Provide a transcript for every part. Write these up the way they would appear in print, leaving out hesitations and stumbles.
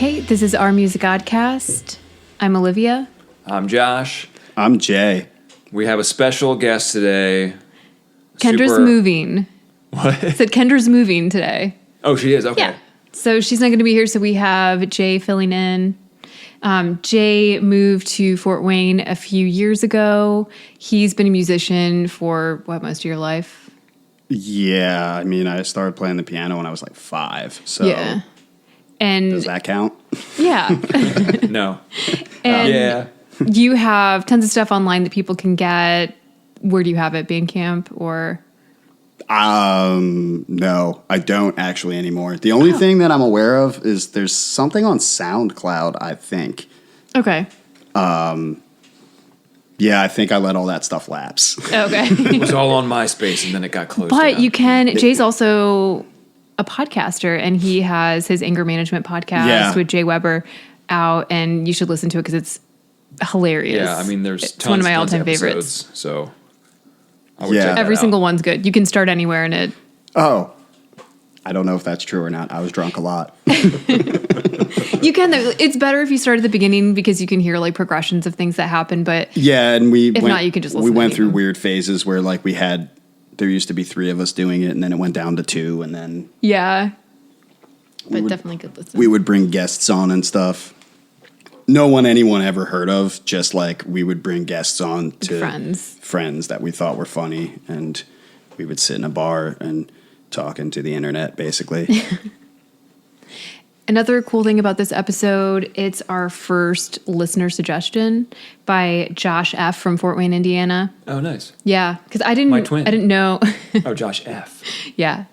Okay, this is our Music Oddcast. I'm Olivia. I'm Josh. I'm Jay. We have a special guest today. Kendra's moving. What? I said Kendra's moving today. Oh, she is? Okay. Yeah. So she's not going to be here, so we have Jay filling in. Jay moved to Fort Wayne a few years ago. He's been a musician for, most of your life? Yeah, I mean, I started playing the piano when I was like 5. So Yeah. And does that count? Yeah. No. And Yeah. you have tons of stuff online that people can get. Where do you have it? Bandcamp or? No, I don't actually anymore. The only thing that I'm aware of is there's something on SoundCloud, I think. Okay. Yeah, I think I let all that stuff lapse. Okay. It was all on MySpace and then it got closed But down. you can, Jay's also a podcaster and he has his anger management podcast with Jay Weber out, and you should listen to it because it's hilarious. Yeah, I mean, it's one of my all-time favorites. So I would check that Every out. single one's good. You can start anywhere in it. Oh, I don't know if that's true or not. I was drunk a lot. You can. It's better if you start at the beginning because you can hear like progressions of things that happen. But Yeah, and not, you can just listen we to went any through of them. weird phases where like there used to be 3 of us doing it, and then it went down to 2, and then yeah, but definitely good listen. we would bring guests on and stuff. No one anyone ever heard of, just like we would bring guests on to friends that we thought were funny, and we would sit in a bar and talk into the internet, basically. Another cool thing about this episode, it's our first listener suggestion by Josh F. from Fort Wayne, Indiana. Oh, nice. Yeah, because I didn't know. Oh, Josh F. Yeah.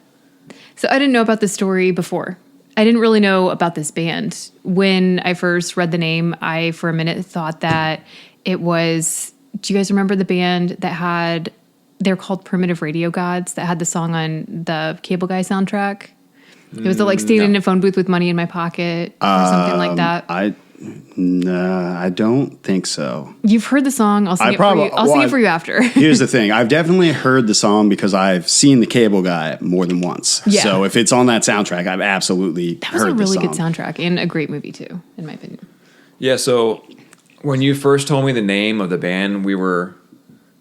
So I didn't know about this story before. I didn't really know about this band. When I first read the name, I, for a minute, thought that it was... Do you guys remember the band that they're called Primitive Radio Gods, that had the song on the Cable Guy soundtrack? It was like staying in a phone booth with money in my pocket or something like that. I don't think so. You've heard the song. I'll sing it for you. I'll sing it for you after. Here's the thing. I've definitely heard the song because I've seen the Cable Guy more than once. Yeah. So if it's on that soundtrack, I've absolutely heard the song. That was a really good soundtrack and a great movie too, in my opinion. Yeah, so when you first told me the name of the band we were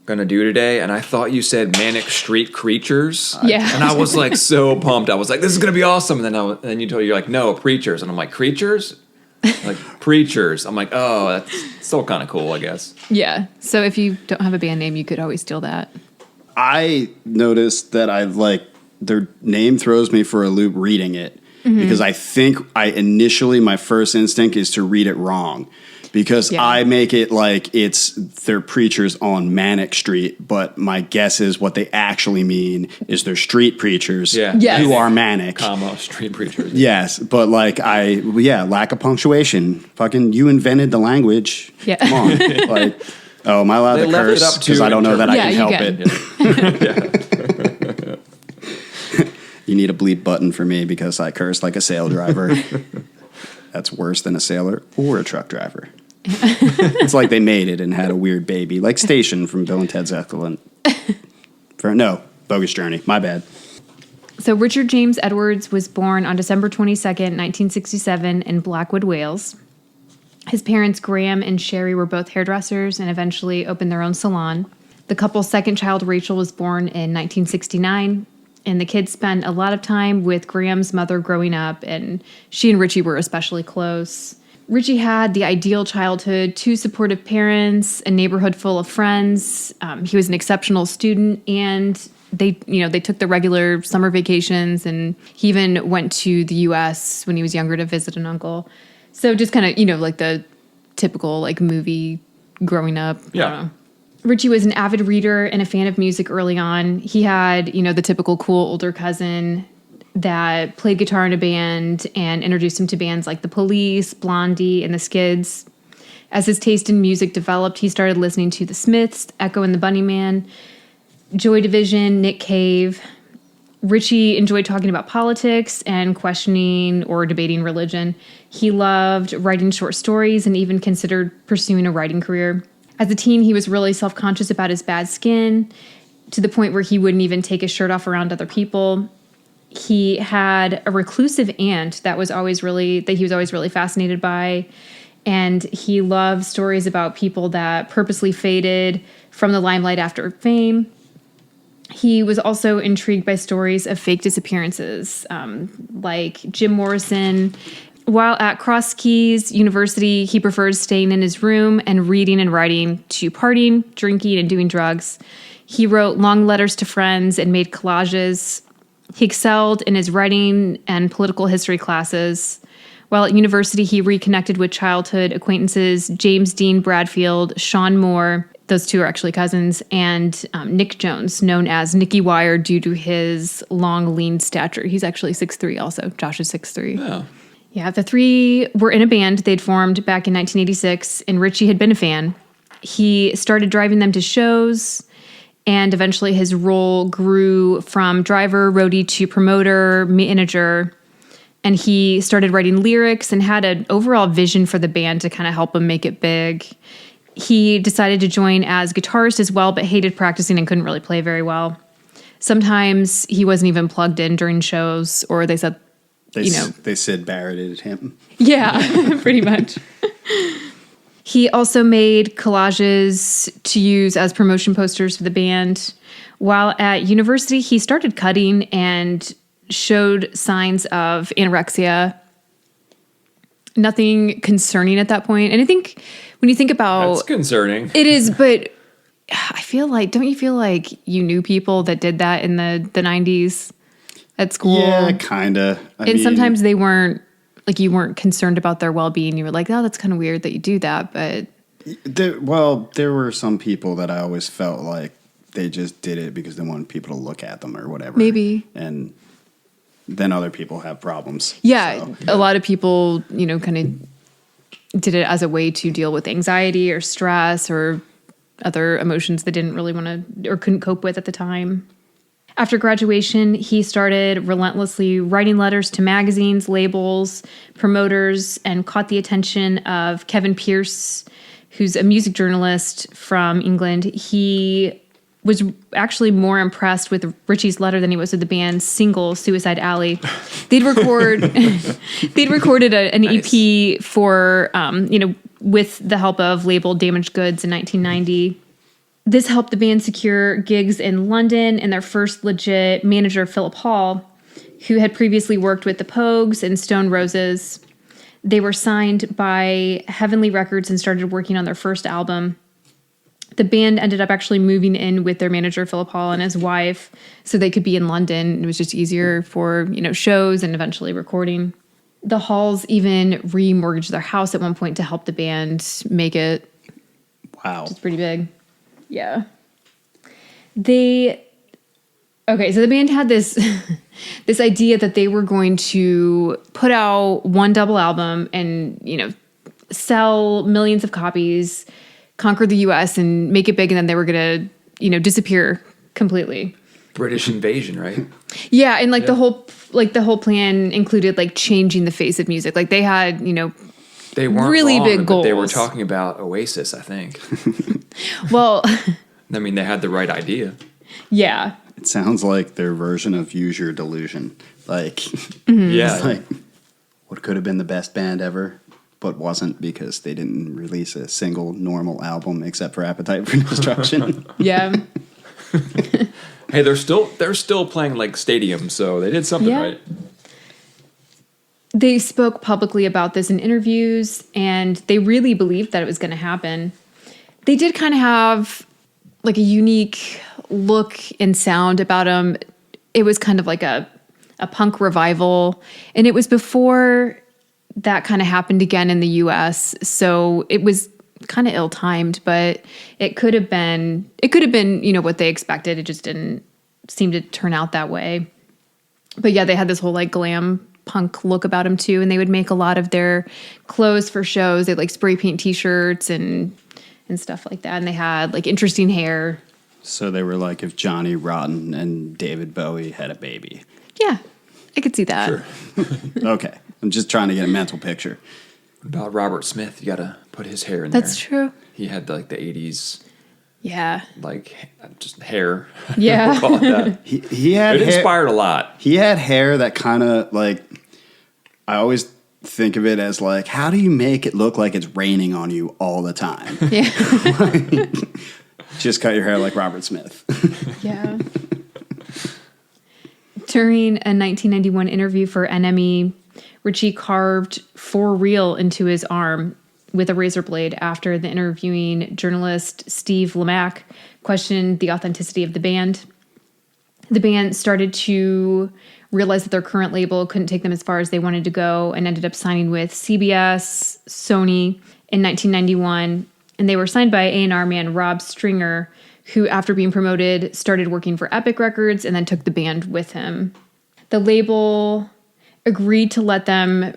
going to do today, and I thought you said Manic Street Preachers. Yeah. And I was like so pumped. I was like, this is going to be awesome. And then you're like, no, Preachers. And I'm like, Creatures? Like, Preachers. I'm like, oh, that's still kind of cool, I guess. Yeah. So if you don't have a band name, you could always steal that. I noticed that their name throws me for a loop reading it because I think my first instinct is to read it wrong. Because I make it like they're preachers on Manic Street, but my guess is what they actually mean is they're street preachers who are manic. Street preachers. Yes, but lack of punctuation. Fucking, you invented the language. Yeah. Come on. Am I allowed to curse? Because I don't know that I can help it. You need a bleep button for me because I curse like a sail driver. That's worse than a sailor or a truck driver. It's like they made it and had a weird baby, like Station from Bill and Ted's Excellent. Bogus Journey. My bad. So Richard James Edwards was born on December 22nd, 1967 in Blackwood, Wales. His parents, Graham and Sherry, were both hairdressers and eventually opened their own salon. The couple's second child, Rachel, was born in 1969, and the kids spent a lot of time with Graham's mother growing up, and she and Richey were especially close. Richey had the ideal childhood, 2 supportive parents, a neighborhood full of friends. He was an exceptional student, and they took the regular summer vacations, and he even went to the U.S. when he was younger to visit an uncle. So just kind of, like the typical like movie growing up. Yeah. I don't know. Richey was an avid reader and a fan of music early on. He had, the typical cool older cousin that played guitar in a band and introduced him to bands like The Police, Blondie, and The Skids. As his taste in music developed, he started listening to The Smiths, Echo and the Bunnymen, Joy Division, Nick Cave. Richey enjoyed talking about politics and questioning or debating religion. He loved writing short stories and even considered pursuing a writing career. As a teen, he was really self-conscious about his bad skin, to the point where he wouldn't even take his shirt off around other people. He had a reclusive aunt that he was always really fascinated by. And he loved stories about people that purposely faded from the limelight after fame. He was also intrigued by stories of fake disappearances, like Jim Morrison. While at Cross Keys University, he prefers staying in his room and reading and writing to partying, drinking, and doing drugs. He wrote long letters to friends and made collages. He excelled in his writing and political history classes. While at university, he reconnected with childhood acquaintances James Dean Bradfield, Sean Moore, those two are actually cousins, and Nick Jones, known as Nicky Wire due to his long, lean stature. He's actually 6'3" also. Josh is 6'3". Oh. Yeah, the three were in a band they'd formed back in 1986, and Richey had been a fan. He started driving them to shows, and eventually his role grew from driver, roadie to promoter, manager. And he started writing lyrics and had an overall vision for the band to kind of help him make it big. He decided to join as guitarist as well, but hated practicing and couldn't really play very well. Sometimes he wasn't even plugged in during shows, or they said, They Sid Barretted him. Yeah, pretty much. He also made collages to use as promotion posters for the band. While at university, he started cutting and showed signs of anorexia. Nothing concerning at that point. And I think when you think about... That's concerning. It is, but I feel like... Don't you feel like you knew people that did that in the 90s at school? Yeah, kind of. And sometimes they weren't... Like, you weren't concerned about their well-being. You were like, oh, that's kind of weird that you do that, but... There were some people that I always felt like they just did it because they wanted people to look at them or whatever. Maybe. And then other people have problems. Yeah, so. A lot of people, kind of did it as a way to deal with anxiety or stress or other emotions they didn't really want to or couldn't cope with at the time. After graduation, he started relentlessly writing letters to magazines, labels, promoters, and caught the attention of Kevin Pierce, who's a music journalist from England. He was actually more impressed with Richey's letter than he was with the band's single, Suicide Alley. They'd recorded an nice. EP for, with the help of label Damaged Goods in 1990. This helped the band secure gigs in London, and their first legit manager, Philip Hall, who had previously worked with the Pogues and Stone Roses. They were signed by Heavenly Records and started working on their first album. The band ended up actually moving in with their manager, Philip Hall, and his wife, so they could be in London. It was just easier for, shows and eventually recording. The Halls even remortgaged their house at one point to help the band make it. Wow. It's pretty big. Yeah. So the band had this this idea that they were going to put out one double album and, sell millions of copies, conquer the US and make it big, and then they were going to, disappear completely. British invasion, right? Yeah, and the whole plan included changing the face of music. Like they had, they weren't really wrong, big goals. But they were talking about Oasis, I think. Well, I mean, they had the right idea. Yeah. It sounds like their version of Use Your Delusion. Yeah. What could have been the best band ever, but wasn't because they didn't release a single normal album except for Appetite for Destruction. Yeah. Hey, they're still playing stadiums, so they did something right. They spoke publicly about this in interviews, and they really believed that it was going to happen. They did kind of have a unique look and sound about them. It was kind of like a punk revival, and it was before that kind of happened again in the US, so it was kind of ill-timed, but it could have been what they expected. It just didn't seem to turn out that way. But yeah, they had this whole glam punk look about them too, and they would make a lot of their clothes for shows. They'd spray paint t-shirts and stuff like that, and they had interesting hair. So they were if Johnny Rotten and David Bowie had a baby. Yeah, I could see that. Sure. Okay, I'm just trying to get a mental picture. What about Robert Smith? You got to put his hair in there. That's true. He had the 80s Yeah. like just hair. Yeah. We'll call it that. He had It hair, inspired a lot. he had hair that kind of like, I always think of it as like, how do you make it look like it's raining on you all the time? Yeah. Just cut your hair like Robert Smith. Yeah. During a 1991 interview for NME, Richey carved "For Real" into his arm with a razor blade after the interviewing journalist Steve Lamacq questioned the authenticity of the band. The band started to realize that their current label couldn't take them as far as they wanted to go and ended up signing with CBS, Sony in 1991. And they were signed by A&R man Rob Stringer, who, after being promoted, started working for Epic Records and then took the band with him. The label agreed to let them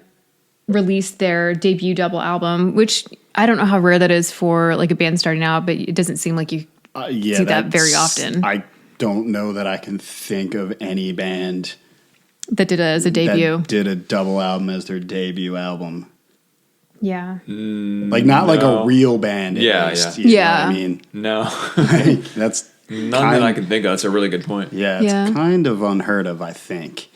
release their debut double album, which I don't know how rare that is for like a band starting out, but it doesn't seem like you see that very often. I don't know that I can think of any band that did it as a debut. that did a double album as their debut album. Yeah. Like not like a real band. Yeah, at least, yeah. you know Yeah. what I mean, No, like, that's none that I can think of. That's a really good point. Yeah, it's Yeah. kind of unheard of, I think.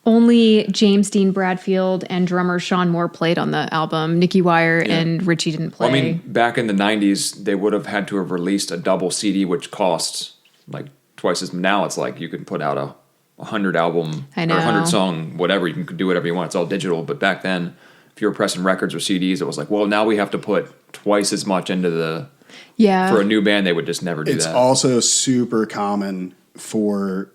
Only James Dean Bradfield and drummer Sean Moore played on the album. Nicky Wire and Richey didn't play. Well, I mean, back in the 90s, they would have had to have released a double CD, which costs like twice as. Now it's like you can put out a 100 album I or know. 100 song, whatever. You can do whatever you want. It's all digital. But back then, if you were pressing records or CDs, it was like, well, now we have to put twice as much into the. yeah. For a new band, they would just never do It's that. also super common for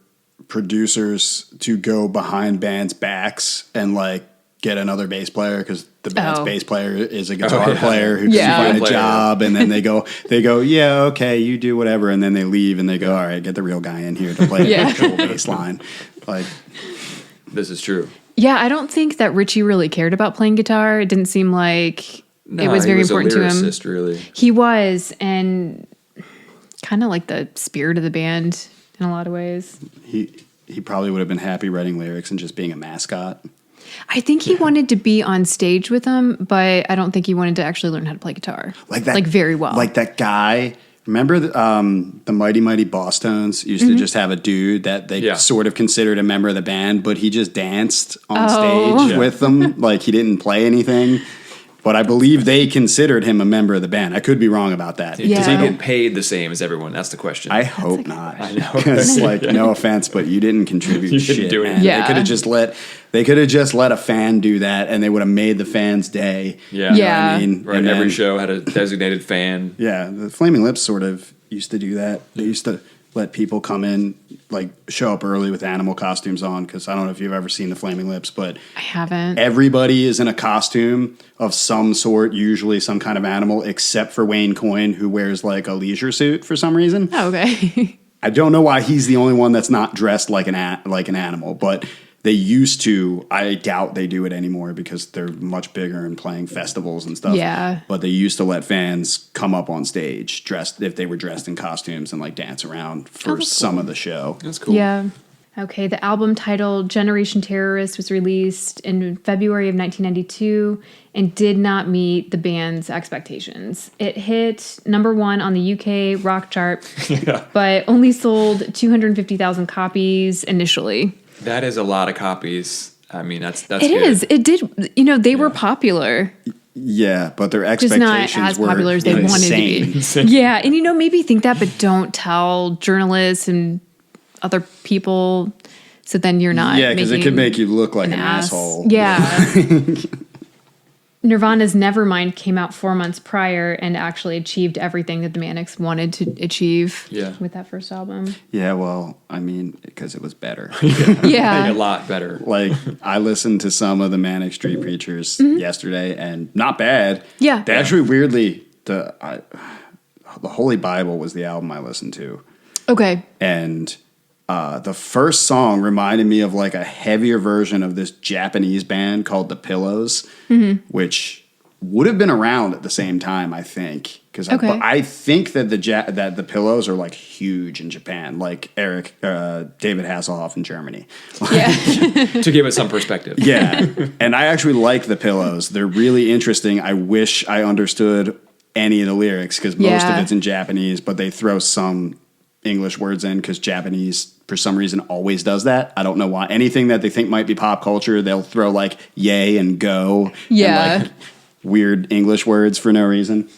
producers to go behind bands' backs and like get another bass player because the band's Oh. bass player is a guitar yeah. player who Yeah. can find a Player. job, and then they go, yeah, okay, you do whatever, and then they leave and they go, all right, get the real guy in here to play the Yeah. actual bass line. Like, This is true. Yeah, I don't think that Richey really cared about playing guitar. It didn't seem like it was very important to him. lyricist, really. He was, and kind of like the spirit of the band in a lot of ways. he probably would have been happy writing lyrics and just being a mascot. I think he wanted to be on stage with them, but I don't think he wanted to actually learn how to play guitar. Like that, like very well. Like that guy. Remember the Mighty Mighty Boss Tones used to just have a dude that they sort of considered a member of the band, but he just danced on stage with them. Like he didn't play anything. But I believe they considered him a member of the band. I could be wrong about that. Does Yeah. he get paid the same as everyone? That's the question. I hope not. I know. Because, like, no offense, but you didn't contribute You didn't shit, do man. anything. Yeah. They could have just let a fan do that, and they would have made the fans' day. Yeah. You know Yeah. what I mean? Right. And Every then- show had a designated fan. Yeah, the Flaming Lips sort of used to do that. They used to let people come in, like, show up early with animal costumes on, because I don't know if you've ever seen the Flaming Lips, but I haven't. everybody is in a costume of some sort, usually some kind of animal, except for Wayne Coyne, who wears, like, a leisure suit for some reason. Oh, okay. I don't know why he's the only one that's not dressed like an animal, but they used to. I doubt they do it anymore because they're much bigger and playing festivals and stuff. Yeah. But they used to let fans come up on stage dressed if they were dressed in costumes and like dance around for that's some of the show. That's cool. Yeah. Okay, the album titled Generation Terrorist was released in February of 1992 and did not meet the band's expectations. It hit number 1 on the UK rock chart, but only sold 250,000 copies initially. That is a lot of copies. I mean, that's It good. is. It did. You know, they were popular, Yeah, but their just not expectations as were popular as they insane. wanted to be. Yeah, and you know, maybe think that, but don't tell journalists and other people. So then you're not. Yeah, because it could making make you look like an ass. asshole. Yeah. Nirvana's Nevermind came out 4 months prior and actually achieved everything that the Manics wanted to achieve with that first album. Yeah, well, I mean, because it was better. a Yeah. lot better. Like, I listened to some of the Manic Street Preachers yesterday, and not bad. Yeah. They actually, weirdly, the Holy Bible was the album I listened to. Okay. And the first song reminded me of like a heavier version of this Japanese band called The Pillows, which would have been around at the same time, I think. Because I think that that the Pillows are like huge in Japan, like David Hasselhoff in Germany. Yeah. To give it some perspective. Yeah, and I actually like The Pillows. They're really interesting. I wish I understood any of the lyrics because most of it's in Japanese, but they throw some English words in because Japanese, for some reason, always does that. I don't know why. Anything that they think might be pop culture, they'll throw like yay and go. Yeah. And like weird English words for no reason.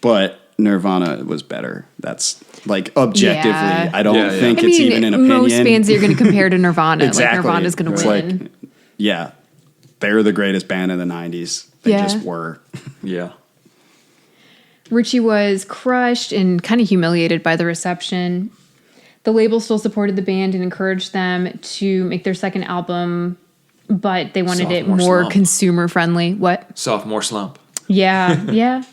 But Nirvana was better. That's like objectively. Yeah. I don't think it's even an opinion. Most bands you're going to compare to Nirvana. Exactly. Like Nirvana's going to win. Like, yeah. They're the greatest band of the 90s. They just were. Yeah. Richey was crushed and kind of humiliated by the reception. The label still supported the band and encouraged them to make their second album, but they wanted it more consumer friendly. What? Sophomore slump. Yeah, yeah.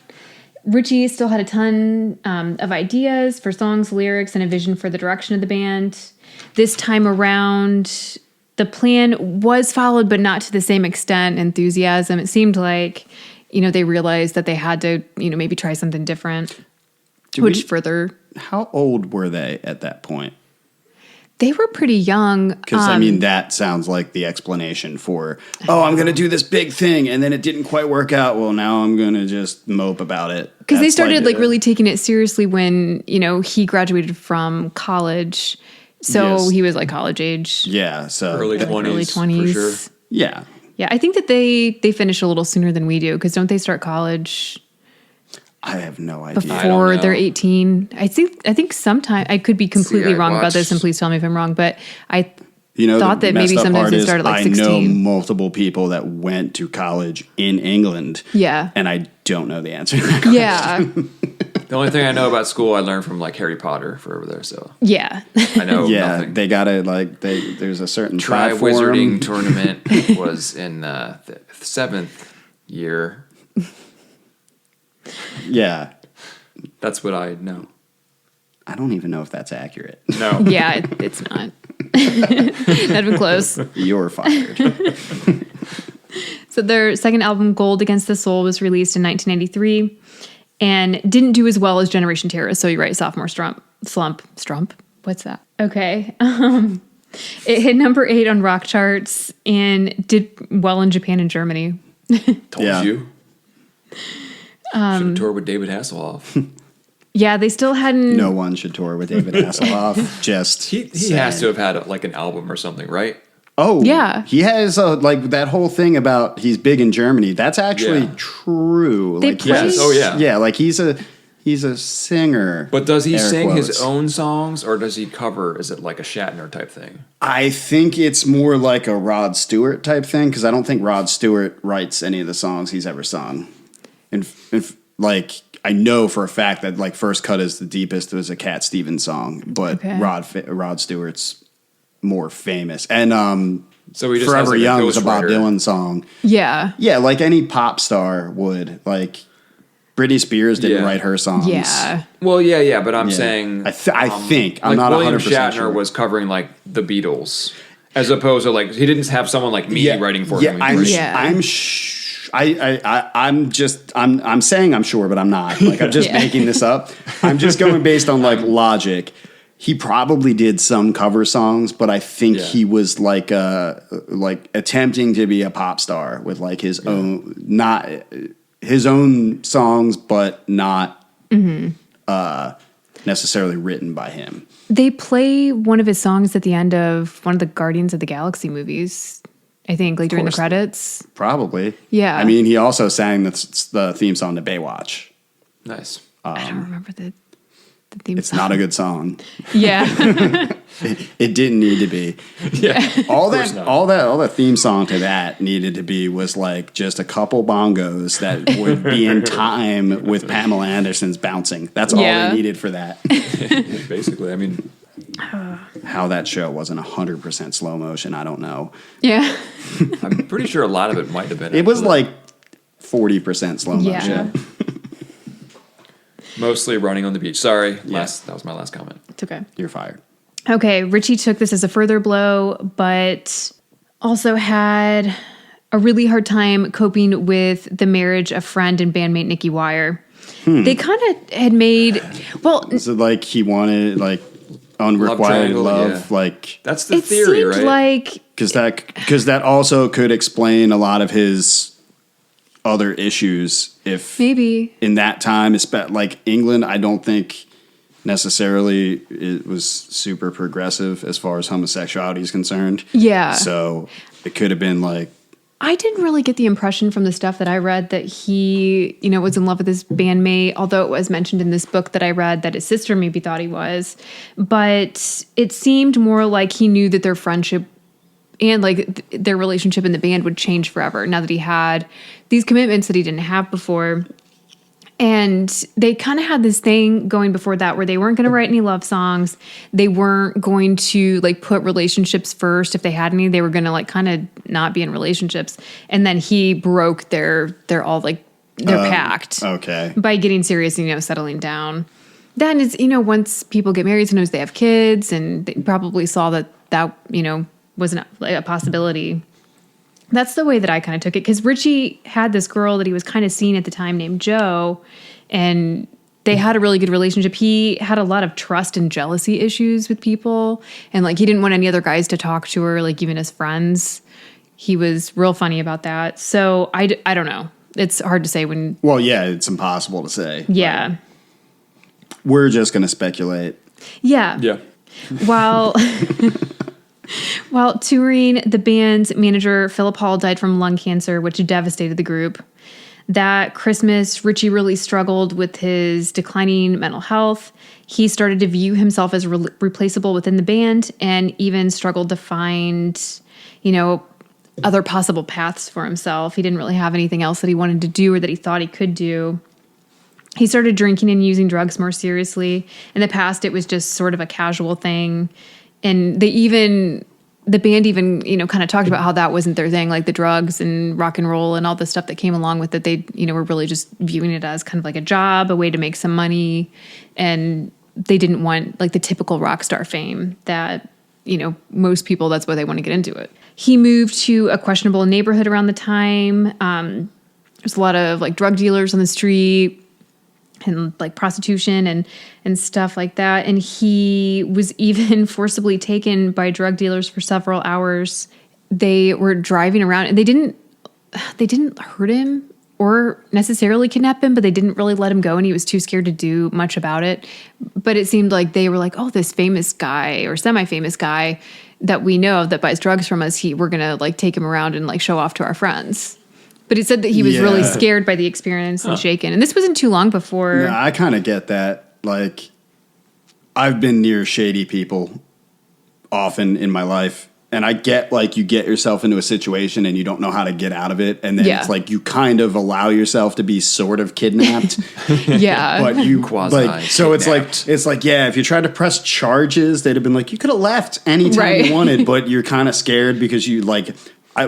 Richey still had a ton of ideas for songs, lyrics, and a vision for the direction of the band. This time around, the plan was followed, but not to the same extent, enthusiasm. It seemed like, they realized that they had to, maybe try something different, How old were they at that point? They were pretty young. Because, that sounds like the explanation for, I'm going to do this big thing, and then it didn't quite work out. Well, now I'm going to just mope about it. Because they started, really taking it seriously when, he graduated from college. So he was, college age. Yeah, so. Early 20s. Early 20s. For sure. Yeah. Yeah, I think that they finish a little sooner than we do, because don't they start college I have no idea. before they're 18? I think sometime, I could be completely wrong about this, and please tell me if I'm wrong, but I thought that maybe sometimes they started 16. I know multiple people that went to college in England. Yeah. And I don't know the answer to that question. Yeah. The only thing I know about school I learned from Harry Potter for over there, so Yeah. I know nothing. They gotta there's a certain Tri-Wizarding tournament was in the 7th year. Yeah. That's what I know. I don't even know if that's accurate. No. Yeah, it's not. Not even close. You're fired. So their second album, Gold Against the Soul, was released in 1993 and didn't do as well as Generation Terrorist. So you're right, sophomore slump. What's that? Okay. It hit number 8 on rock charts and did well in Japan and Germany. Told you. Should have toured with David Hasselhoff. Yeah, they still hadn't. No one should tour with David Hasselhoff. Just he has to have had an album or something, right? Oh, yeah. He has that whole thing about he's big in Germany. That's actually true. They play, yes. Oh yeah. Yeah, he's a singer. But does he sing his own songs, or does he cover? Is it like a Shatner type thing? I think it's more like a Rod Stewart type thing because I don't think Rod Stewart writes any of the songs he's ever sung. And I know for a fact that First Cut Is the Deepest was a Cat Stevens song, but Rod Stewart's more famous. And so he just Forever has Young a was a Bob Dylan song. Yeah. Yeah, like any pop star would. Britney Spears didn't write her songs. Yeah. Well, yeah, but I'm saying... I think. I'm not 100% William Shatner sure. was covering, the Beatles, as opposed to, he didn't have someone like me writing for him. I'm saying I'm sure, but I'm not. I'm just making this up. I'm just going based on logic. He probably did some cover songs, but I think he was attempting to be a pop star with his own, not his own songs, but not necessarily written by him. They play one of his songs at the end of one of the Guardians of the Galaxy movies. I think, during the credits. Probably. Yeah. I mean, he also sang the theme song to Baywatch. Nice. I don't remember the theme It's song. not a good song. Yeah. It didn't need to be. Yeah. All that theme song to that needed to be was just a couple bongos that would be in time with Pamela Anderson's bouncing. That's all they needed for that. Basically, I mean... How that show wasn't 100% slow motion, I don't know. Yeah. I'm pretty sure a lot of it might have been. It was 40% slow motion. Yeah. Mostly running on the beach. Sorry. That was my last comment. It's okay. You're fired. Okay, Richey took this as a further blow, but also had a really hard time coping with the marriage of friend and bandmate Nikki Wire. They kind of had made... Well... Is it he wanted, unrequited love? That's the theory, right? It seemed because that also could explain a lot of his other issues if Maybe. in that time, like England, I don't think necessarily it was super progressive as far as homosexuality is concerned. Yeah. So it could have been like, I didn't really get the impression from the stuff that I read that he, was in love with his bandmate, although it was mentioned in this book that I read that his sister maybe thought he was. But it seemed more like he knew that their friendship and like their relationship in the band would change forever now that he had these commitments that he didn't have before. And they kind of had this thing going before that where they weren't going to write any love songs. They weren't going to like put relationships first. If they had any, they were going to like kind of not be in relationships. And then he broke their pact. Okay. By getting serious and, settling down. Then it's, once people get married, sometimes they have kids, and they probably saw that, wasn't a possibility. That's the way that I kind of took it, because Richey had this girl that he was kind of seeing at the time named Jo, and they had a really good relationship. He had a lot of trust and jealousy issues with people, and like he didn't want any other guys to talk to her, like even his friends. He was real funny about that. So I don't know. It's hard to say when. Well, yeah, it's impossible to say. Yeah. Like, we're just going to speculate. Yeah. Yeah. While touring, the band's manager, Philip Hall, died from lung cancer, which devastated the group. That Christmas, Richey really struggled with his declining mental health. He started to view himself as replaceable within the band, and even struggled to find, other possible paths for himself. He didn't really have anything else that he wanted to do or that he thought he could do. He started drinking and using drugs more seriously. In the past, it was just sort of a casual thing. And the band even, kind of talked about how that wasn't their thing, like the drugs and rock and roll and all the stuff that came along with it. They, were really just viewing it as kind of like a job, a way to make some money. And they didn't want like the typical rock star fame that, most people, that's why they want to get into it. He moved to a questionable neighborhood around the time. There's a lot of like drug dealers on the street, and like prostitution and stuff like that. And he was even forcibly taken by drug dealers for several hours. They were driving around, and they didn't hurt him or necessarily kidnap him, but they didn't really let him go, and he was too scared to do much about it. But it seemed like they were like, oh, this famous guy or semi-famous guy that we know of that buys drugs from us, we're gonna like take him around and like show off to our friends. But he said that he was really scared by the experience and shaken. And this wasn't too long before. Yeah, I kind of get that. Like, I've been near shady people often in my life. And I get, like, you get yourself into a situation and you don't know how to get out of it. And then it's like you kind of allow yourself to be sort of kidnapped. Yeah. But you Quasi like, so it's like, yeah, if you tried to press charges, they'd have been like, you could have left anytime you wanted, but you're kind of scared because you, like,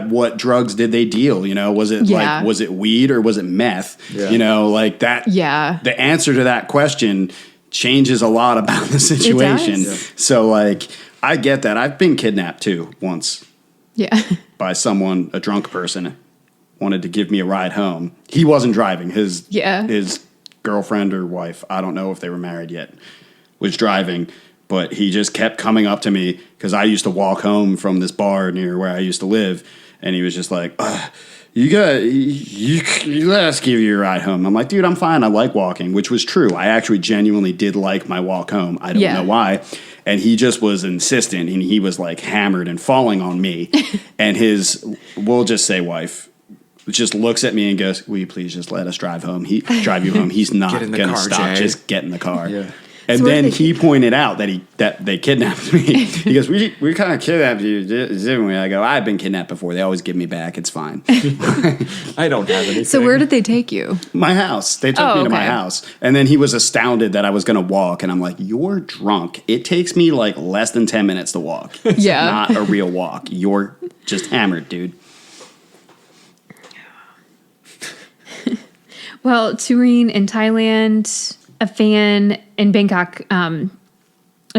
what drugs did they deal? Was it like, was it weed or was it meth? Yeah. Like that. Yeah. The answer to that question changes a lot about the situation. It does. So like, I get that. I've been kidnapped too once. Yeah. By someone, a drunk person, wanted to give me a ride home. He wasn't driving. His girlfriend or wife, I don't know if they were married yet, was driving. But he just kept coming up to me because I used to walk home from this bar near where I used to live. And he was just like, you let us give you a ride home. I'm like, dude, I'm fine. I like walking, which was true. I actually genuinely did like my walk home. I don't know why. And he just was insistent, and he was like hammered and falling on me. And we'll just say wife, just looks at me and goes, will you please just let us drive home? Drive you home. He's not going to stop. Jay. Just get in the car. Yeah. And then he pointed out that they kidnapped me. He goes, we kind of kidnapped you, didn't we? I go, I've been kidnapped before. They always give me back. It's fine. I don't have anything. So where did they take you? My house. They took me to my house. And then he was astounded that I was going to walk. And I'm like, you're drunk. It takes me like less than 10 minutes to walk. It's not a real walk. You're just hammered, dude. Well, touring in Thailand, a fan in Bangkok, a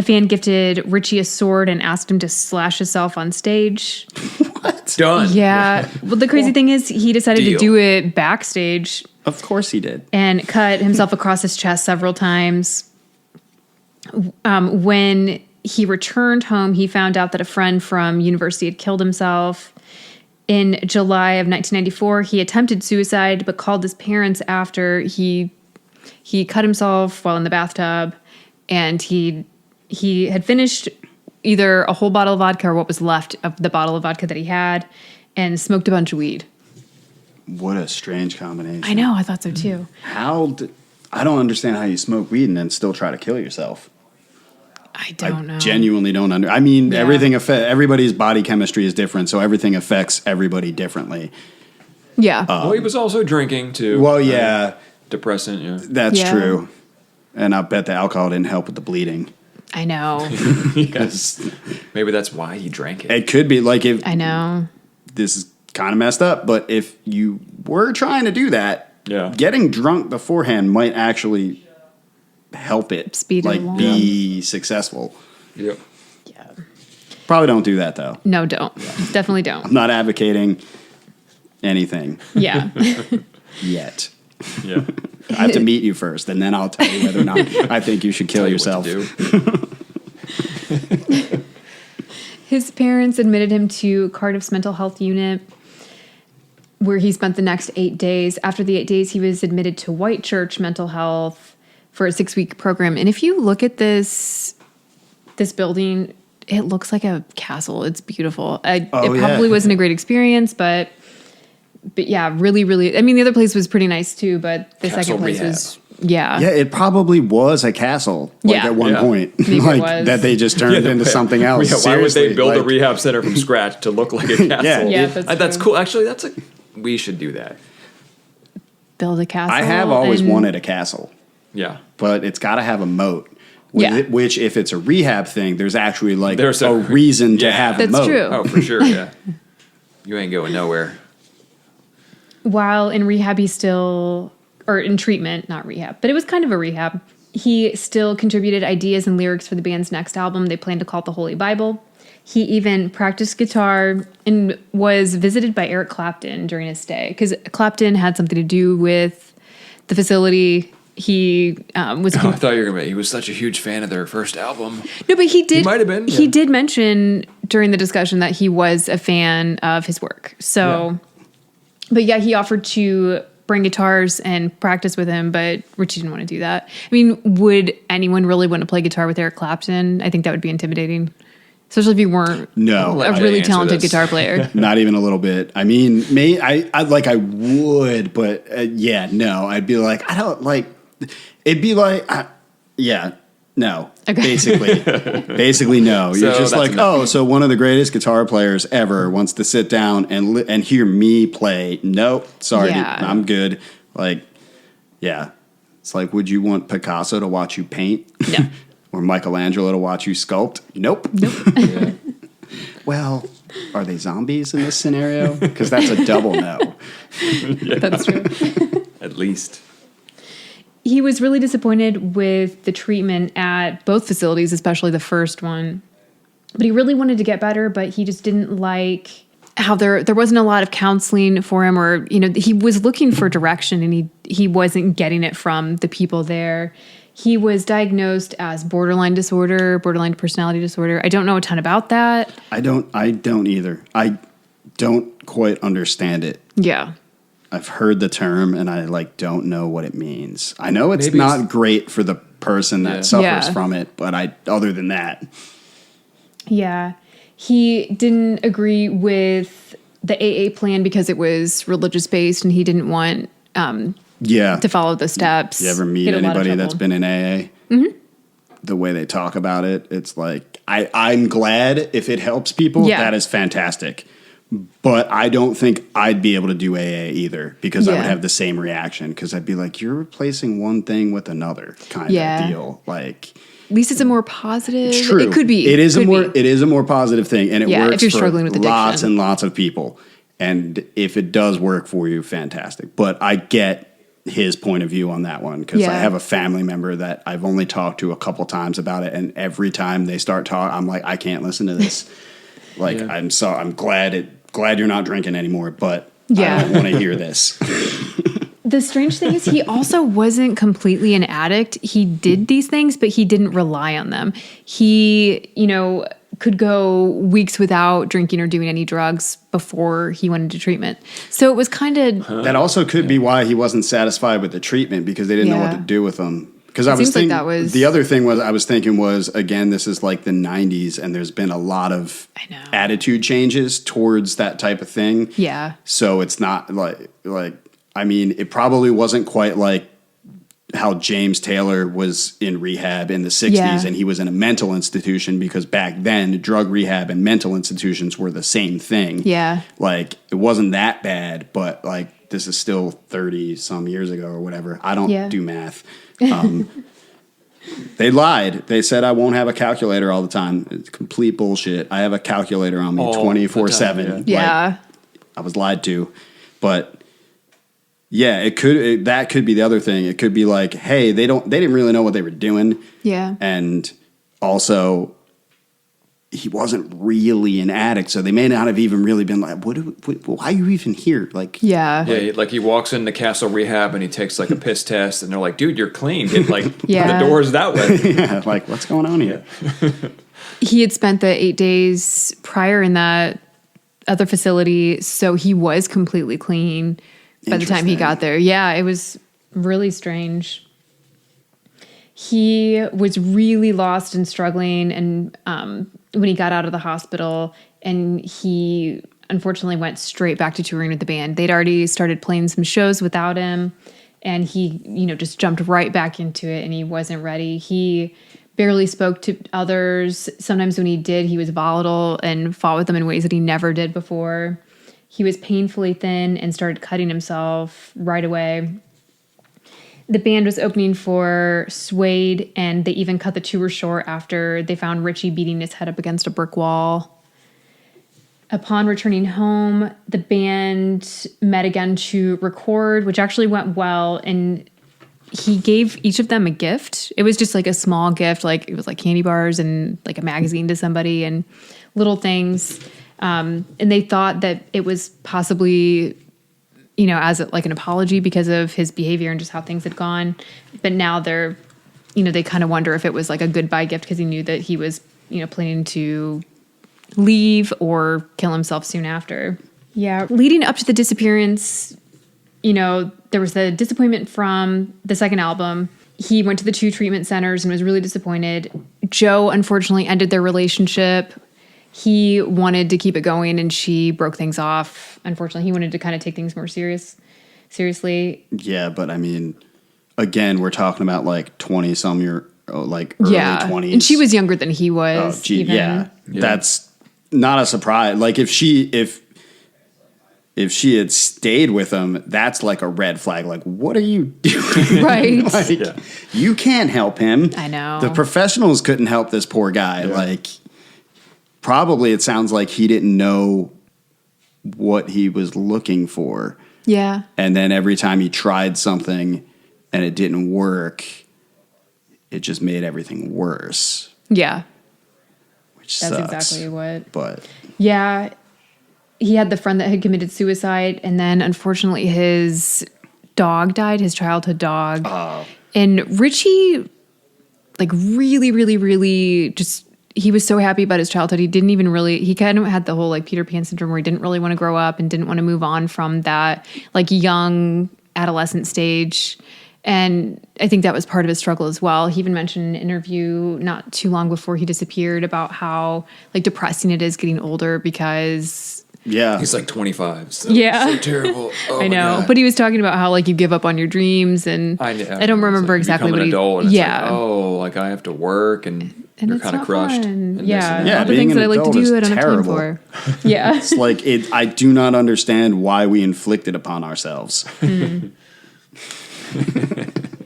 fan gifted Richey a sword and asked him to slash himself on stage. What? Done. Yeah. Well, the crazy thing is he decided to do it backstage. Of course he did. And cut himself across his chest several times. When he returned home, he found out that a friend from university had killed himself. In July of 1994, he attempted suicide, but called his parents after he cut himself while in the bathtub, and he had finished either a whole bottle of vodka or what was left of the bottle of vodka that he had, and smoked a bunch of weed. What a strange combination. I know, I thought so too. I don't understand how you smoke weed and then still try to kill yourself. I don't know. Genuinely don't I mean, everybody's body chemistry is different, so everything affects everybody differently. Yeah. Well, he was also drinking too. Well, yeah. Depressant, yeah. That's true. And I bet the alcohol didn't help with the bleeding. I know. Because maybe that's why he drank it. it could be like if I know. this is kind of messed up, but if you were trying to do that, getting drunk beforehand might actually help it speed it along. Be successful. Yep. Yeah. Probably don't do that though. No, don't. Definitely don't. I'm not advocating anything. Yeah. Yet. Yeah. I have to meet you first, and then I'll tell you whether or not I think you should kill yourself. His parents admitted him to Cardiff's mental health unit, where he spent the next 8 days. After the 8 days, he was admitted to Whitechurch Mental Health for a 6-week program. And if you look at this building, it looks like a castle. It's beautiful. It probably wasn't a great experience, but yeah, really, really. I mean, the other place was pretty nice too, but the second place was, Yeah, it probably was a castle. At one point, maybe it was. That they just turned into something else. Yeah, why would they build a rehab center from scratch to look like a castle? That's cool. Actually, we should do that. Build a castle. I have always wanted a castle. Yeah, but it's got to have a moat. Which, if it's a rehab thing, there's actually there's a reason to have a moat. That's true. Oh, for sure. Yeah, you ain't going nowhere. While in rehab, or in treatment, not rehab, but it was kind of a rehab. He still contributed ideas and lyrics for the band's next album. They planned to call it the Holy Bible. He even practiced guitar and was visited by Eric Clapton during his stay, because Clapton had something to do with the facility. He was. I thought you were gonna. He was such a huge fan of their first album. No, but he did. He might have been. He did mention during the discussion that he was a fan of his work. So, but yeah, he offered to bring guitars and practice with him, but Richey didn't want to do that. I mean, would anyone really want to play guitar with Eric Clapton? I think that would be intimidating, especially if you weren't a really talented guitar player. Not even a little bit. I mean, I would, but no. I'd be like, I don't like. It'd be like, no. Okay. Basically, no. You're just like, so one of the greatest guitar players ever wants to sit down and hear me play. Nope, sorry, I'm good. It's like, would you want Picasso to watch you paint? No. Or Michelangelo to watch you sculpt? Nope. Well, are they zombies in this scenario? Because that's a double no. That's true. At least. He was really disappointed with the treatment at both facilities, especially the first one. But he really wanted to get better, but he just didn't like how there wasn't a lot of counseling for him, or, he was looking for direction and he wasn't getting it from the people there. He was diagnosed as borderline personality disorder. I don't know a ton about that. I don't either. I don't quite understand it. Yeah. I've heard the term and I don't know what it means. I know it's not great for the person that suffers from it, but other than that. Yeah. He didn't agree with the AA plan because it was religious based and he didn't want to follow the steps. You ever meet anybody that's been in AA? Mm-hmm. The way they talk about it, it's like, I'm glad if it helps people. Yeah. That is fantastic. But I don't think I'd be able to do AA either, because I would have the same reaction, because I'd be like, you're replacing one thing with another kind of deal. At least it's a more positive. It's true. It could be. It is a more positive thing, and it works if you're struggling with addiction. Lots and lots of people. And if it does work for you, fantastic. But I get his point of view on that one, because I have a family member that I've only talked to a couple times about it, and every time they start talking, I'm like, I can't listen to this. I'm glad you're not drinking anymore, but I don't want to hear this. The strange thing is he also wasn't completely an addict. He did these things, but he didn't rely on them. He, could go weeks without drinking or doing any drugs before he went into treatment. So it was kind of... That also could be why he wasn't satisfied with the treatment, because they didn't know what to do with him. Because I was thinking, that was... the other thing was I was thinking was, again, this is like the 90s, and there's been a lot of attitude changes towards that type of thing. Yeah. So it's not like I mean, it probably wasn't quite like how James Taylor was in rehab in the 60s, and he was in a mental institution, because back then drug rehab and mental institutions were the same thing. Yeah. Like, it wasn't that bad, but like, this is still 30 some years ago or whatever. I don't do math. They lied. They said I won't have a calculator all the time. It's complete bullshit. I have a calculator on me 24/7. Yeah. Like, I was lied to. But yeah, that could be the other thing. It could be like, hey, they didn't really know what they were doing. Yeah. And also, he wasn't really an addict, so they may not have even really been like, why are you even here? Like, yeah, like he walks into Castle Rehab and he takes like a piss test, and they're like, dude, you're clean. Get like the door's that way. Yeah, like, what's going on here? He had spent the 8 days prior in that other facility, so he was completely clean by the time he got there. Yeah, it was really strange. He was really lost and struggling, and when he got out of the hospital, and he unfortunately went straight back to touring with the band. They'd already started playing some shows without him, and he, just jumped right back into it, and he wasn't ready. He barely spoke to others. Sometimes when he did, he was volatile and fought with them in ways that he never did before. He was painfully thin and started cutting himself right away. The band was opening for Suede, and they even cut the tour short after they found Richey beating his head up against a brick wall. Upon returning home, the band met again to record, which actually went well, and he gave each of them a gift. It was just like a small gift, like it was like candy bars and like a magazine to somebody and little things. And they thought that it was possibly, as like an apology because of his behavior and just how things had gone. But now they're, they kind of wonder if it was like a goodbye gift because he knew that he was, planning to leave or kill himself soon after. Yeah. Leading up to the disappearance, there was the disappointment from the second album. He went to the 2 treatment centers and was really disappointed. Joe, unfortunately, ended their relationship. He wanted to keep it going, and she broke things off. Unfortunately, he wanted to kind of take things more seriously. Yeah, but I mean, again, we're talking about like 20-some year, like early 20s. And she was younger than he was. Oh, gee, yeah. That's not a surprise. Like if she had stayed with him, that's like a red flag. Like, what are you doing? Right. You can't help him. I know. The professionals couldn't help this poor guy. Yeah. Like, probably it sounds like he didn't know what he was looking for. Yeah. And then every time he tried something and it didn't work, it just made everything worse. Yeah. Which That's sucks. exactly what. But yeah, he had the friend that had committed suicide, and then unfortunately his dog died, his childhood dog. Oh. And Richey, like really, really, really just, he was so happy about his childhood. He kind of had the whole like Peter Pan syndrome where he didn't really want to grow up and didn't want to move on from that like young adolescent stage. And I think that was part of his struggle as well. He even mentioned in an interview not too long before he disappeared about how like depressing it is getting older because he's like 25. So terrible. Oh, I know. But he was talking about how like you give up on your dreams, and I don't remember like exactly what he. Adult and it's like, I have to work, and you're kind of crushed. And all the things that I like to do, I don't have time for. Yeah, it's like I do not understand why we inflict it upon ourselves.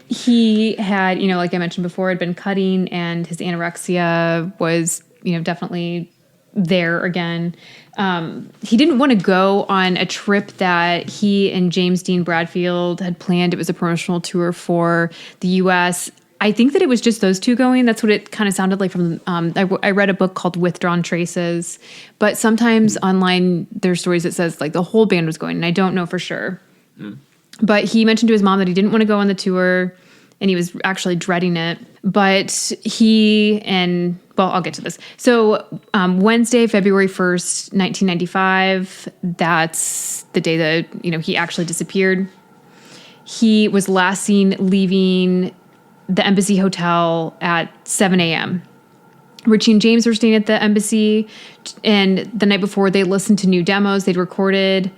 He had, like I mentioned before, had been cutting, and his anorexia was, definitely there again. He didn't want to go on a trip that he and James Dean Bradfield had planned. It was a promotional tour for the U.S. I think that it was just those two going. That's what it kind of sounded like from, I read a book called Withdrawn Traces, but sometimes online there's stories that says like the whole band was going, and I don't know for sure. But he mentioned to his mom that he didn't want to go on the tour, and he was actually dreading it. But I'll get to this. So Wednesday, February 1st, 1995, that's the day that, he actually disappeared. He was last seen leaving the Embassy Hotel at 7 a.m. Richey and James were staying at the Embassy, and the night before they listened to new demos they'd recorded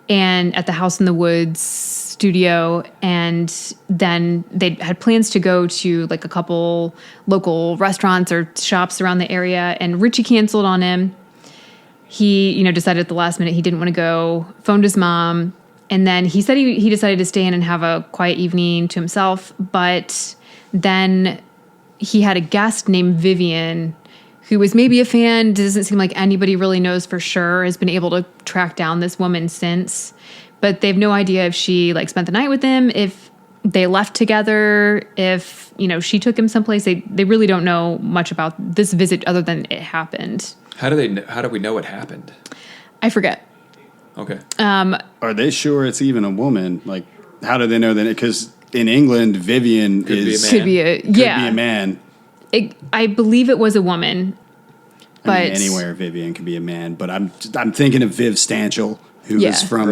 and at the House in the Woods studio, and then they had plans to go to like a couple local restaurants or shops around the area, and Richey canceled on him. He, decided at the last minute he didn't want to go, phoned his mom, and then he said he decided to stay in and have a quiet evening to himself, but then he had a guest named Vivian who was maybe a fan, doesn't seem like anybody really knows for sure, has been able to track down this woman since. But they have no idea if she spent the night with him, if they left together, if, she took him someplace. They really don't know much about this visit other than it happened. How do we know it happened? I forget. Okay. Are they sure it's even a woman? Like, how do they know that? Because in England, Vivian could be a man. I believe it was a woman. But anywhere Vivian could be a man. But I'm thinking of Viv Stanchel, who is from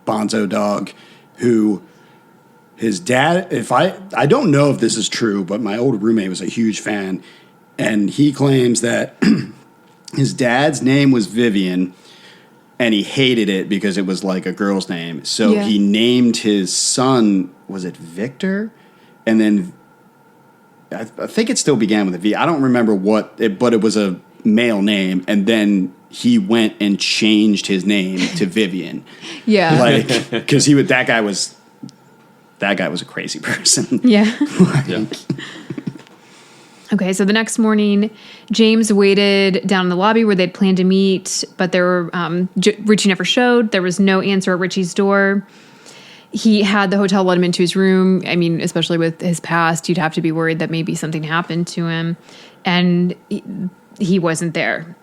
Bonzo Dog, who his dad, I don't know if this is true, but my old roommate was a huge fan, and he claims that his dad's name was Vivian, and he hated it because it was like a girl's name. So he named his son, was it Victor? And then I think it still began with a V. I don't remember but it was a male name. And then he went and changed his name to Vivian. Yeah. Because that guy was a crazy person. Yeah. Okay, so the next morning, James waited down in the lobby where they'd planned to meet, but Richey never showed. There was no answer at Richey's door. He had the hotel let him into his room. I mean, especially with his past, you'd have to be worried that maybe something happened to him. And he wasn't there.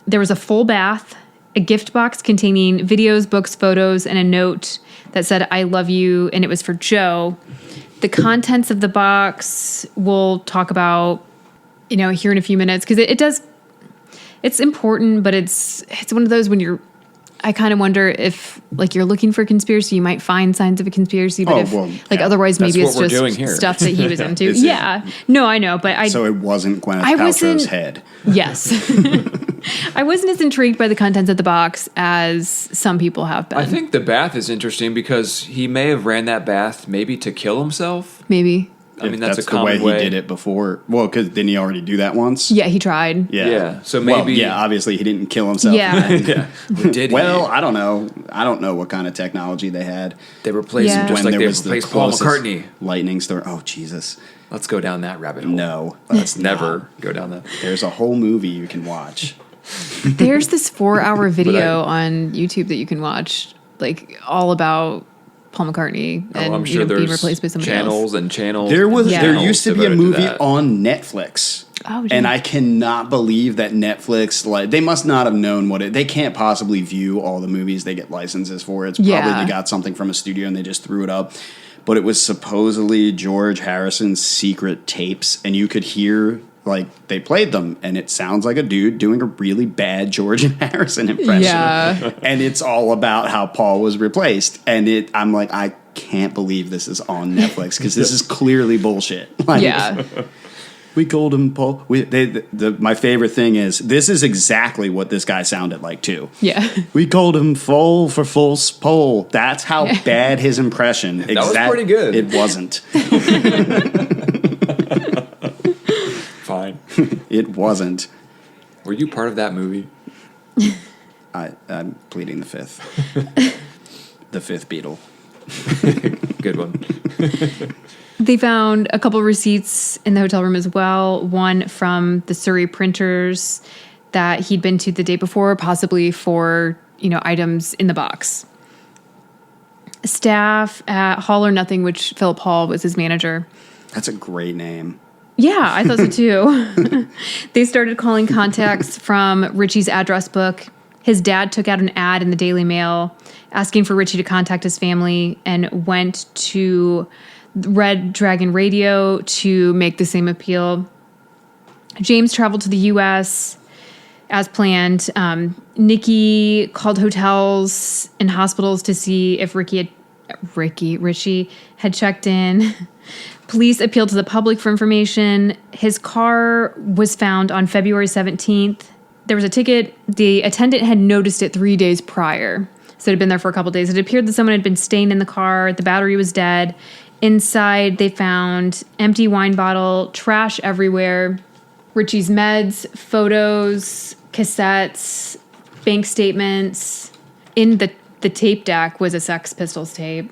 There was a full bath, a gift box containing videos, books, photos, and a note that said, "I love you," and it was for Joe. The contents of the box we'll talk about, here in a few minutes, because it's important, but it's one of those when I kind of wonder if you're looking for a conspiracy, you might find signs of a conspiracy, but otherwise maybe it's just stuff that he was into. No, I know, but so it wasn't Gwyneth Paltrow's head. Yes. I wasn't as intrigued by the contents of the box as some people have been. I think the bath is interesting because he may have ran that bath maybe to kill himself. Maybe. I mean, that's a common the way he did it before. Well, because didn't he already do that once? Yeah, he tried. Yeah. So maybe. Obviously he didn't kill himself. Yeah. Did well, I don't know. I don't know what kind of technology they had. They replaced him just like they replaced Paul McCartney. Lightning storm. Oh, Jesus. Let's go down that rabbit hole. No. Let's never go down that. There's a whole movie you can watch. There's this 4-hour video on YouTube that you can watch, all about Paul McCartney and I'm sure being replaced by somebody channels else. And channels. There used to be a movie to on Netflix. Oh, and I cannot believe that Netflix, they must not have known they can't possibly view all the movies they get licenses for. It's probably they got something from a studio and they just threw it up. But it was supposedly George Harrison's secret tapes, and you could hear they played them, and it sounds like a dude doing a really bad George Harrison impression. Yeah. And it's all about how Paul was replaced. And I'm like, I can't believe this is on Netflix because this is clearly bullshit. We called him Paul. My favorite thing is this is exactly what this guy sounded like too. Yeah. We called him Foal for false pole. That's how bad his impression. That was pretty good. It wasn't. Fine. It wasn't. Were you part of that movie? I'm pleading the fifth. The fifth Beatle. Good one. They found a couple receipts in the hotel room as well. One from the Surrey printers that he'd been to the day before, possibly for, items in the box. Staff at Hall or Nothing, which Philip Hall was his manager. That's a great name. Yeah, I thought so too. They started calling contacts from Richey's address book. His dad took out an ad in the Daily Mail asking for Richey to contact his family and went to Red Dragon Radio to make the same appeal. James traveled to the U.S. as planned. Nikki called hotels and hospitals to see if Richey had checked in. Police appealed to the public for information. His car was found on February 17th. There was a ticket. The attendant had noticed it 3 days prior. So it had been there for a couple days. It appeared that someone had been staying in the car. The battery was dead. Inside, they found empty wine bottle, trash everywhere, Richey's meds, photos, cassettes, bank statements. In the tape deck was a Sex Pistols tape.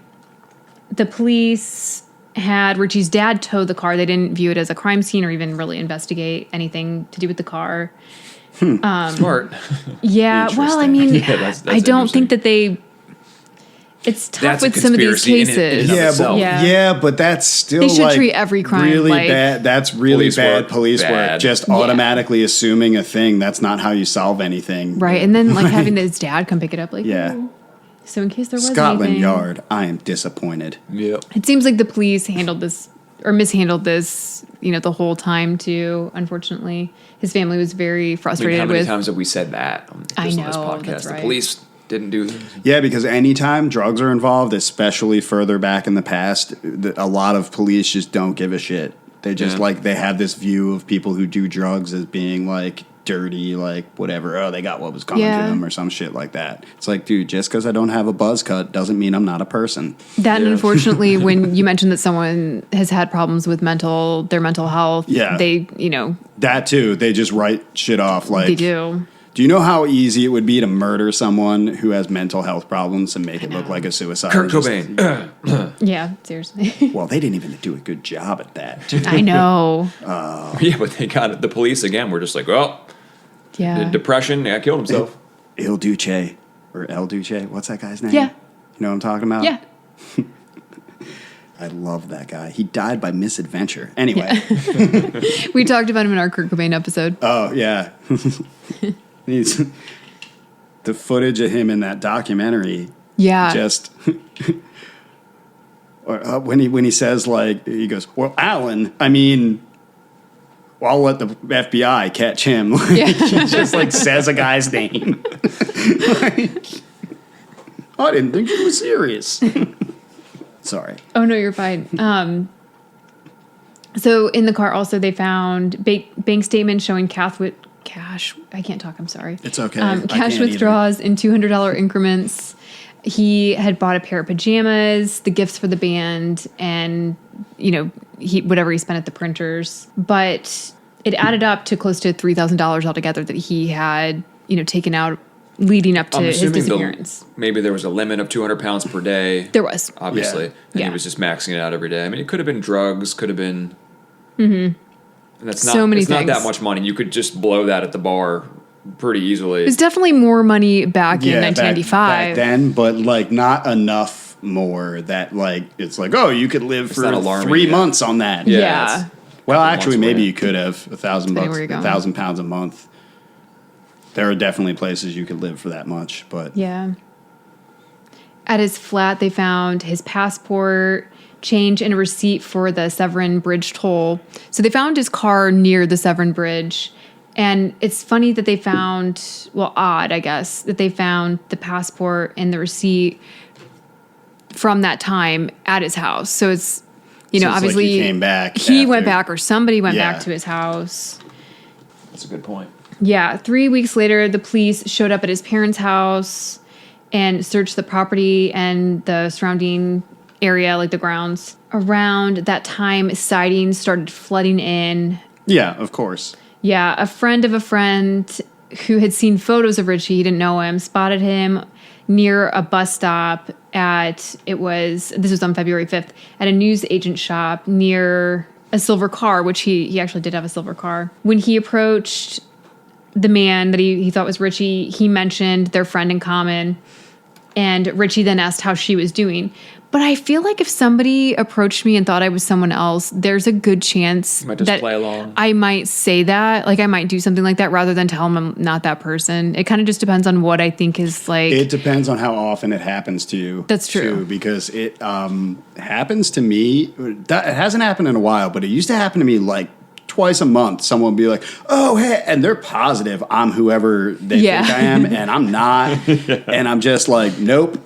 The police had Richey's dad tow the car. They didn't view it as a crime scene or even really investigate anything to do with the car. Smart. Yeah, well, I mean, that's I don't think that they... It's tough That's a with some of these conspiracy in cases. and of itself. But that's still They should like treat every crime really like bad. That's really police bad work, police work. bad. Just automatically assuming a thing. That's not how you solve anything. Right, and then like having his dad come pick it up, like, Yeah. "Oh." So in case there was Scotland anything, Yard. I am disappointed. Yep. it seems like the police handled this or mishandled this, the whole time too. Unfortunately, his family was very frustrated how many with. times have we said that on this know, podcast? that's The right. police didn't do this. Yeah, because anytime drugs are involved, especially further back in the past, a lot of police just don't give a shit. They just they have this view of people who do drugs as being like dirty, like whatever. Oh, they got what was coming to them or some shit like that. It's like, dude, just because I don't have a buzz cut doesn't mean I'm not a person. That and unfortunately, when you mentioned that someone has had problems with their mental health, they, That too, they just write shit off. Like they do. Do you know how easy it would be to murder someone who has mental health problems and make it look like a suicide? Kurt Cobain. Yeah, seriously. Well, they didn't even do a good job at that. I know. Yeah, but they got it. The police again were just like, well, Yeah. depression. Yeah, killed himself. Il Duce or El Duce. What's that guy's name? Yeah. You know what I'm talking about? Yeah. I love that guy. He died by misadventure. Anyway. We talked about him in our Kurt Cobain episode. Oh, yeah. He's the footage of him in that documentary. Yeah. Just or when he says, like, he goes, well, Alan, I mean, well, I'll let the FBI catch him. Like, Yeah. he just like says a guy's name. Like, I didn't think you were serious. Sorry. Oh, no, you're fine. So in the car also they found bank statements showing cash. I can't talk. I'm sorry. It's okay. I Cash can't withdrawals in $200 increments. He had bought a pair of pajamas, the gifts for the band, and whatever he spent at the printers. But it added up to close to $3,000 altogether that he had taken out leading up to his disappearance. Maybe there was a limit of 200 pounds per day. There was. Obviously. Yeah. And Yeah. he was just maxing it out every day. I mean, it could have been drugs, could have been... Mm-hmm. And that's not, So many it's not that things. much money. You could just blow that at the bar pretty easily. It was definitely more money back in 1995. Back then, but like not enough more that like it's like, oh, you could live not for alarming, 3 yeah. months on that. Yeah. Yeah. it's- Well, Couple actually, months maybe away. you could have $1,000 Depending bucks, where you're going. £1,000 a month. There are definitely places you could live for that much, but Yeah. At his flat, they found his passport, change, and a receipt for the Severn Bridge toll. So they found his car near the Severn Bridge. And it's funny that they found, odd, I guess, that they found the passport and the receipt from that time at his house. So it's, So it's like obviously he came back He went after. back or somebody went Yeah. back to his house. That's a good point. Yeah, 3 weeks later, the police showed up at his parents' house and searched the property and the surrounding area, like the grounds. Around that time, sightings started flooding in. yeah, of course. Yeah, a friend of a friend who had seen photos of Richey, he didn't know him, spotted him near a bus stop this was on February 5th, at a newsagent shop near a silver car, which he actually did have a silver car. When he approached the man that he thought was Richey, he mentioned their friend in common. And Richey then asked how she was doing. But I feel like if somebody approached me and thought I was someone else, there's a good chance You might just that play along. I might say that. Like, I might do something like that rather than tell them I'm not that person. It kind of just depends on what I think is like. It depends on how often it happens to you. That's true. Too, because it happens to me. It hasn't happened in a while, but it used to happen to me like twice a month. Someone would be like, "Oh, hey," and they're positive I'm whoever they think I am, and I'm not. And I'm just like, nope.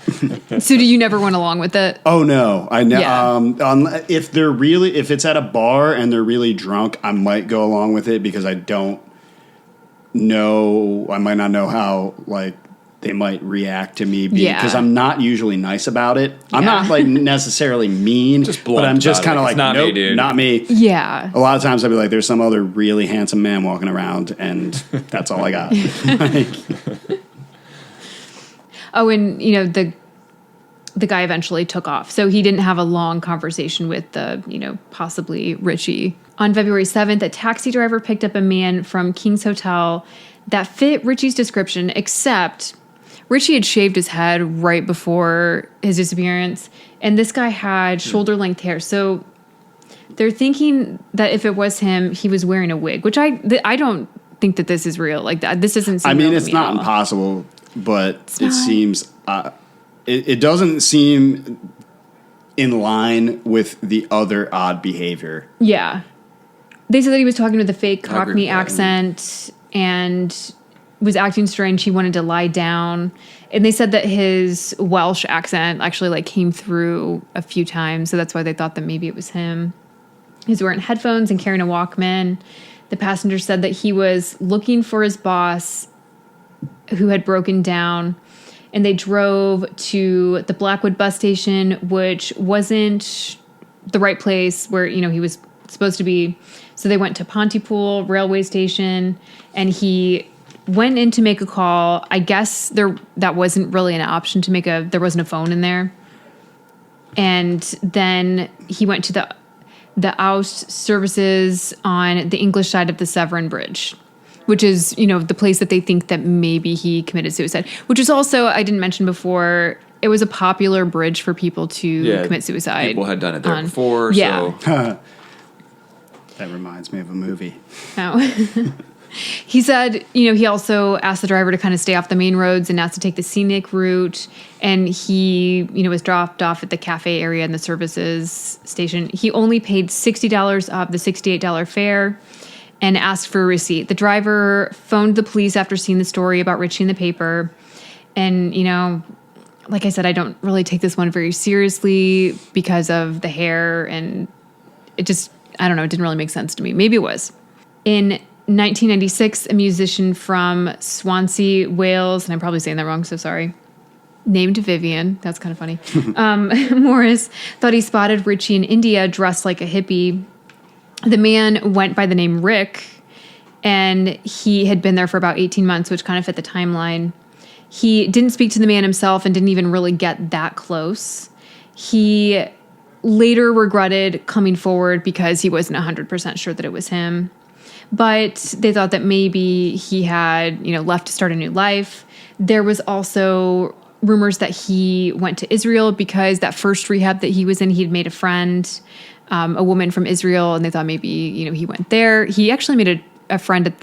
So do you never went along with it? Oh no, I know. Yeah. If it's at a bar and they're really drunk, I might go along with it because I don't know. I might not know how like they might react to me because I'm not usually nice about it. I'm not like necessarily mean, but I'm just kind of like, not nope, me, dude. not me. Yeah. A lot of times I'll be like, there's some other really handsome man walking around, and that's all I got. Like, oh, and you know the guy eventually took off, so he didn't have a long conversation with possibly Richey. On February 7th, a taxi driver picked up a man from King's Hotel that fit Richey's description, except Richey had shaved his head right before his disappearance, and this guy had shoulder-length hair. So they're thinking that if it was him, he was wearing a wig, which I don't think that this is real. Like that, this doesn't seem. I mean, real to it's me not at all. impossible, but it seems it doesn't seem in line with the other odd behavior. Yeah. They said that he was talking with a fake I agree Cockney with that. accent and was acting strange. He wanted to lie down. And they said that his Welsh accent actually like came through a few times. So that's why they thought that maybe it was him. He was wearing headphones and carrying a Walkman. The passenger said that he was looking for his boss who had broken down. And they drove to the Blackwood bus station, which wasn't the right place where, he was supposed to be. So they went to Pontypool railway station, and he went in to make a call. I guess that wasn't really an option there wasn't a phone in there. And then he went to the Oust services on the English side of the Severn Bridge, which is, the place that they think that maybe he committed suicide, which is also, I didn't mention before, it was a popular bridge for people to commit suicide. People had done it there before. Yeah. So. That reminds me of a movie. Oh. He said, he also asked the driver to kind of stay off the main roads and not to take the scenic route. And he, was dropped off at the cafe area in the services station. He only paid $60 of the $68 fare and asked for a receipt. The driver phoned the police after seeing the story about Richey in the paper. And, like I said, I don't really take this one very seriously because of the hair. And it just, I don't know, it didn't really make sense to me. Maybe it was. In 1996, a musician from Swansea, Wales, and I'm probably saying that wrong, so sorry, named Vivian, that's kind of funny, Morris, thought he spotted Richey in India dressed like a hippie. The man went by the name Rick, and he had been there for about 18 months, which kind of fit the timeline. He didn't speak to the man himself and didn't even really get that close. He later regretted coming forward because he wasn't 100% sure that it was him. But they thought that maybe he had, left to start a new life. There was also rumors that he went to Israel because that first rehab that he was in, he'd made a friend, a woman from Israel, and they thought maybe, he went there. He actually made a friend at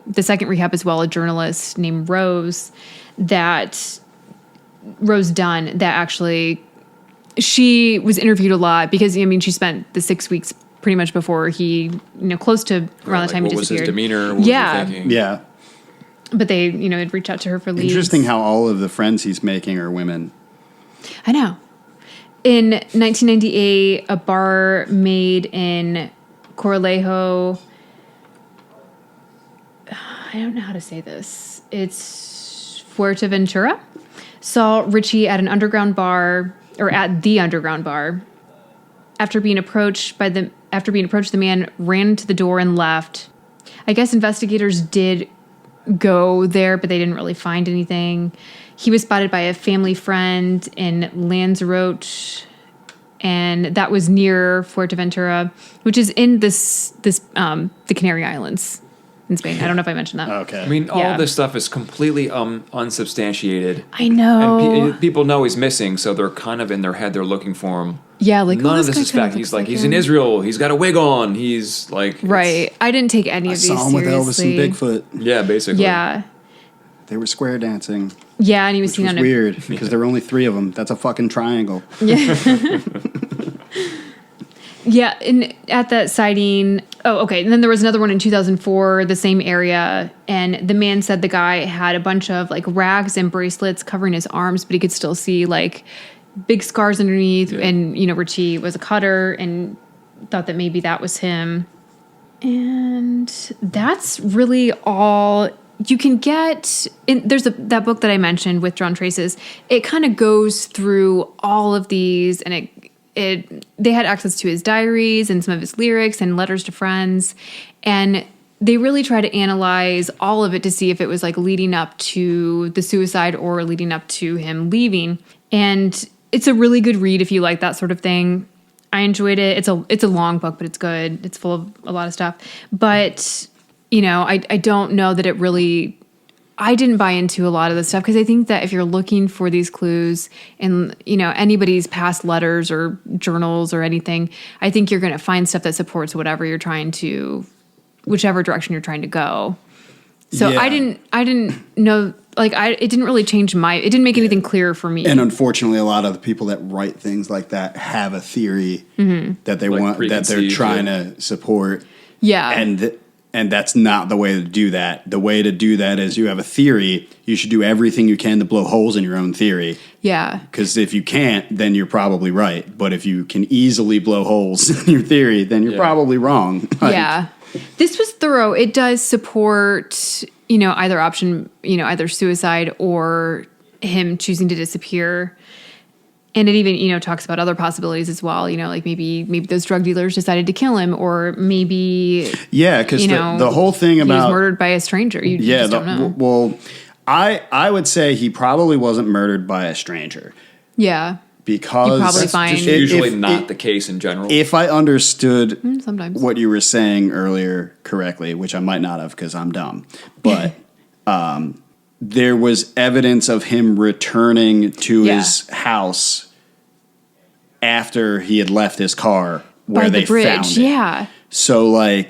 the second rehab as well, a journalist named Rose Dunn, that actually, she was interviewed a lot because, she spent the 6 weeks pretty much before he, close to around the time he disappeared. What was his demeanor? What was he thinking? Yeah. But they, had reached out to her for leads. Interesting how all of the friends he's making are women. I know. In 1998, a barmaid in Coralejo, I don't know how to say this. It's Fuerteventura, saw Richey at the underground bar. After being approached, the man ran to the door and left. I guess investigators did go there, but they didn't really find anything. He was spotted by a family friend in Lanzarote, and that was near Fuerteventura, which is in the Canary Islands. in Spain. I don't know if I mentioned that. Okay. I mean, all Yeah. this stuff is completely unsubstantiated. I know. And people know he's missing, so they're kind of in their head. They're looking for him. Yeah, like, none oh, of this this is guy kinda fact. He's looks like, he's him. in Israel. He's got a wig on. He's like, Right. I didn't take any I of these saw him with Elvis seriously. and Bigfoot. Yeah, basically. Yeah. They were square dancing, Yeah, and he was which seen was on a weird because there were only 3 of them. That's a fucking triangle. Yeah, and at that sighting, and then there was another one in 2004, the same area, and the man said the guy had a bunch of like rags and bracelets covering his arms, but he could still see like big scars underneath, and Richey was a cutter and thought that maybe that was him. And that's really all you can get. There's that book that I mentioned, Withdrawn Traces. It kind of goes through all of these, and they had access to his diaries and some of his lyrics and letters to friends, and they really try to analyze all of it to see if it was like leading up to the suicide or leading up to him leaving. And it's a really good read if you like that sort of thing. I enjoyed it. It's a long book, but it's good. It's full of a lot of stuff. But I don't know that it really. I didn't buy into a lot of this stuff because I think that if you're looking for these clues in, anybody's past letters or journals or anything, I think you're going to find stuff that supports whichever direction you're trying to go. So Yeah. I didn't know, it didn't really change it didn't make anything clear for me. And unfortunately, a lot of the people that write things like that have a theory that they want, that they're preconceived, trying to support. Yeah. And that's not the way to do that. The way to do that is you have a theory. You should do everything you can to blow holes in your own theory. Yeah. Because if you can't, then you're probably right. But if you can easily blow holes in your theory, then you're probably wrong. Yeah. This was thorough. It does support, either option, either suicide or him choosing to disappear. And it even, talks about other possibilities as well. Like maybe those drug dealers decided to kill him, or maybe because the whole thing about he was murdered by a stranger. You just don't know. Well, I would say he probably wasn't murdered by a stranger. Yeah, because you probably That's find just usually not the case in general. If I understood sometimes what you were saying earlier correctly, which I might not have because I'm dumb, but there was evidence of him returning to his house after he had left his car where by they the bridge. found it. Yeah, So a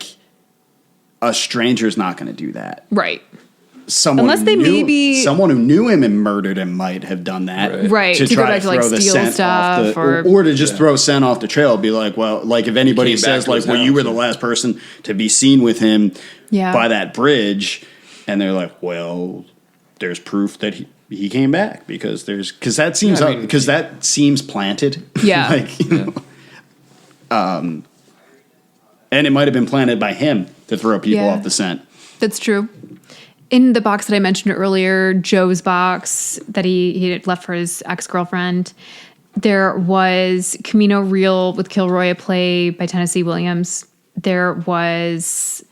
stranger's not going to do that. right. Someone Unless they someone who knew him and murdered him might have done that, Right. To To go try back to to, like, throw the steal scent stuff off the, or to just throw scent off the trail. Be like, well, like if anybody Came back says to like, his well, you were house. the last person to be seen with him Yeah. by that bridge, and they're like, well, there's proof that he came back because that seems Yeah, I mean, that seems planted. Yeah. And it might have been planted by him to throw people Yeah. off the scent. That's true. In the box that I mentioned earlier, Joe's box that he had left for his ex-girlfriend, there was Camino Real with Kilroy, a play by Tennessee Williams. There was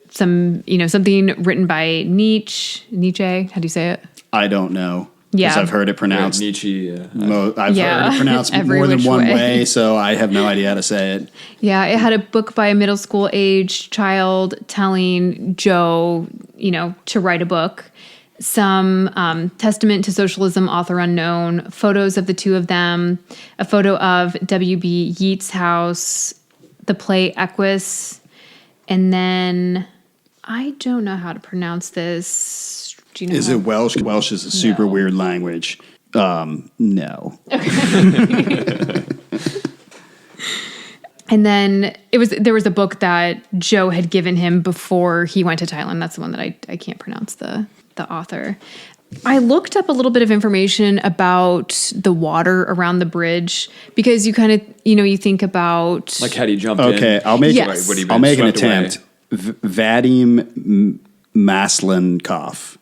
something written by Nietzsche. How do you say it? I don't know. Because Yeah. I've heard it pronounced. Nietzsche. I've heard it pronounced Every more than which one way. way, so I have no idea how to say it. Yeah, it had a book by a middle school age child telling Joe, to write a book. Some Testament to Socialism, author unknown, photos of the two of them, a photo of W.B. Yeats' house, the play Equus, and then I don't know how to pronounce this. Do you know Is how- it Welsh? Welsh is a super No. weird language. No. And then there was a book that Joe had given him before he went to Thailand. That's the one that I can't pronounce the author. I looked up a little bit of information about the water around the bridge because you kind of, you think about Like had he jumped in? Okay, I'll make Yes. Would he been I'll make an swept away? attempt. Vadim Maslenkov,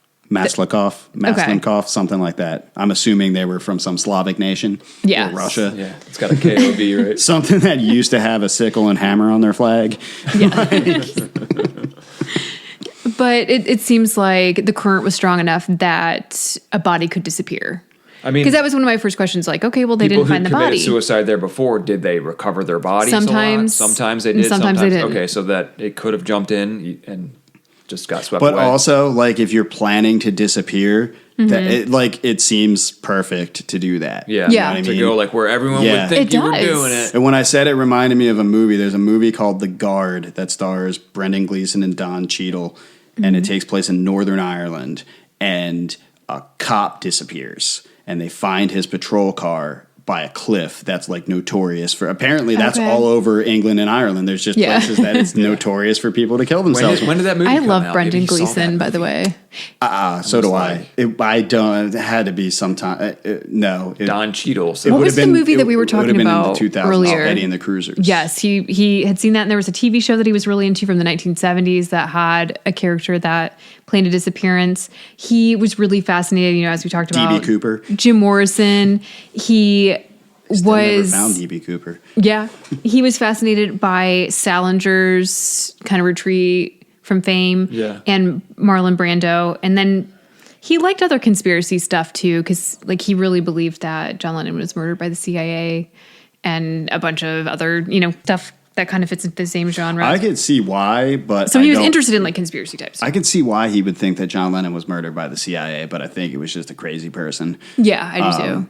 something like that. I'm assuming they were from some Slavic nation. Yes. Or Russia. Yeah, it's got a KOV, right? Something that used to have a sickle and hammer on their flag. But it seems like the current was strong enough that a body could disappear. I mean, Because that was one of my first questions. Like, okay, well, they people didn't find who the committed body. suicide there before, did they recover their bodies? Sometimes. Sometimes they And did. sometimes they didn't. Okay, so that it could have jumped in and just got swept But away. also, like, if you're planning to disappear, it seems perfect to do that. Yeah. You know what I To mean? go like where everyone Yeah. would think It you were does. doing it. And when I said it reminded me of a movie, there's a movie called The Guard that stars Brendan Gleeson and Don Cheadle, and it takes place in Northern Ireland, and a cop disappears, and they find his patrol car by a cliff that's like notorious for. Apparently, that's Okay. all over England and Ireland. There's just Yeah. places that it's notorious for people to kill themselves. When did that movie I come love out? Brendan Maybe you saw Gleeson, that by the movie. way. So do like- I don't. It had to be sometime. No, Don Cheadle. it So What would was have the been- movie that we were it would have talking been about in the 2000s, earlier? Eddie and the Cruisers. Yes, he had seen that, and there was a TV show that he was really into from the 1970s that had a character that planned a disappearance. He was really fascinated, as we talked about. D.B. Cooper. Jim Morrison. He Still never was found D.B. Cooper. Yeah. He was fascinated by Salinger's kind of retreat from fame Yeah. and Marlon Brando. And then he liked other conspiracy stuff too, because like he really believed that John Lennon was murdered by the CIA and a bunch of other, stuff that kind of fits into the same genre. I could see why, but so I he was don't- interested in like conspiracy types. I could see why he would think that John Lennon was murdered by the CIA, but I think it was just a crazy person. Yeah, I do too.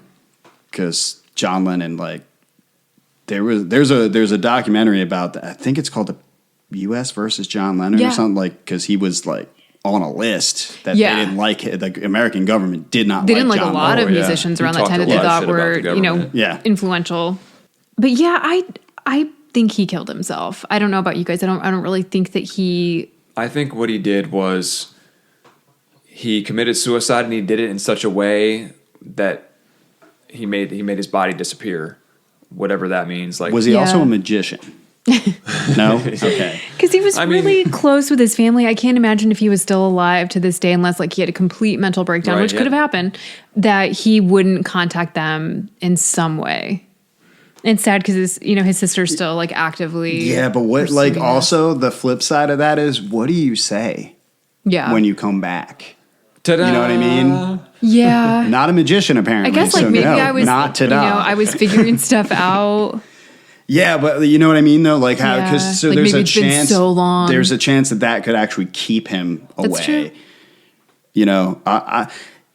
Because John Lennon, like, there's a documentary about that. I think it's called the U.S. versus John Lennon Yeah. or something, like, because he was like on a list that Yeah. they didn't like. The American government did not. They didn't like John a lot Lennon. of yeah. musicians He around that talked time a that they lot of thought shit about were, the government. Yeah. influential. But yeah, I think he killed himself. I don't know about you guys. I don't really think that he. I think what he did was he committed suicide, and he did it in such a way that he made his body disappear, whatever that means. Like, Was he Yeah. also a magician? No. Okay. Because he was I mean- really close with his family. I can't imagine if he was still alive to this day, unless like he had a complete mental breakdown, Right, which yeah. could have happened, that he wouldn't contact them in some way. It's sad because his sister's still like actively. Yeah, but what? pursuing Like, this. also the flip side of that is, what do you say Yeah. when you come back? ta-da! You know what I mean? Yeah. Not a magician, apparently. I guess like so maybe no, I was not to I was figuring stuff out. Yeah, but you know what I mean, though. Like how Yeah. because so Like, there's maybe a it's been chance. so long. There's a chance that could actually keep him away. That's true.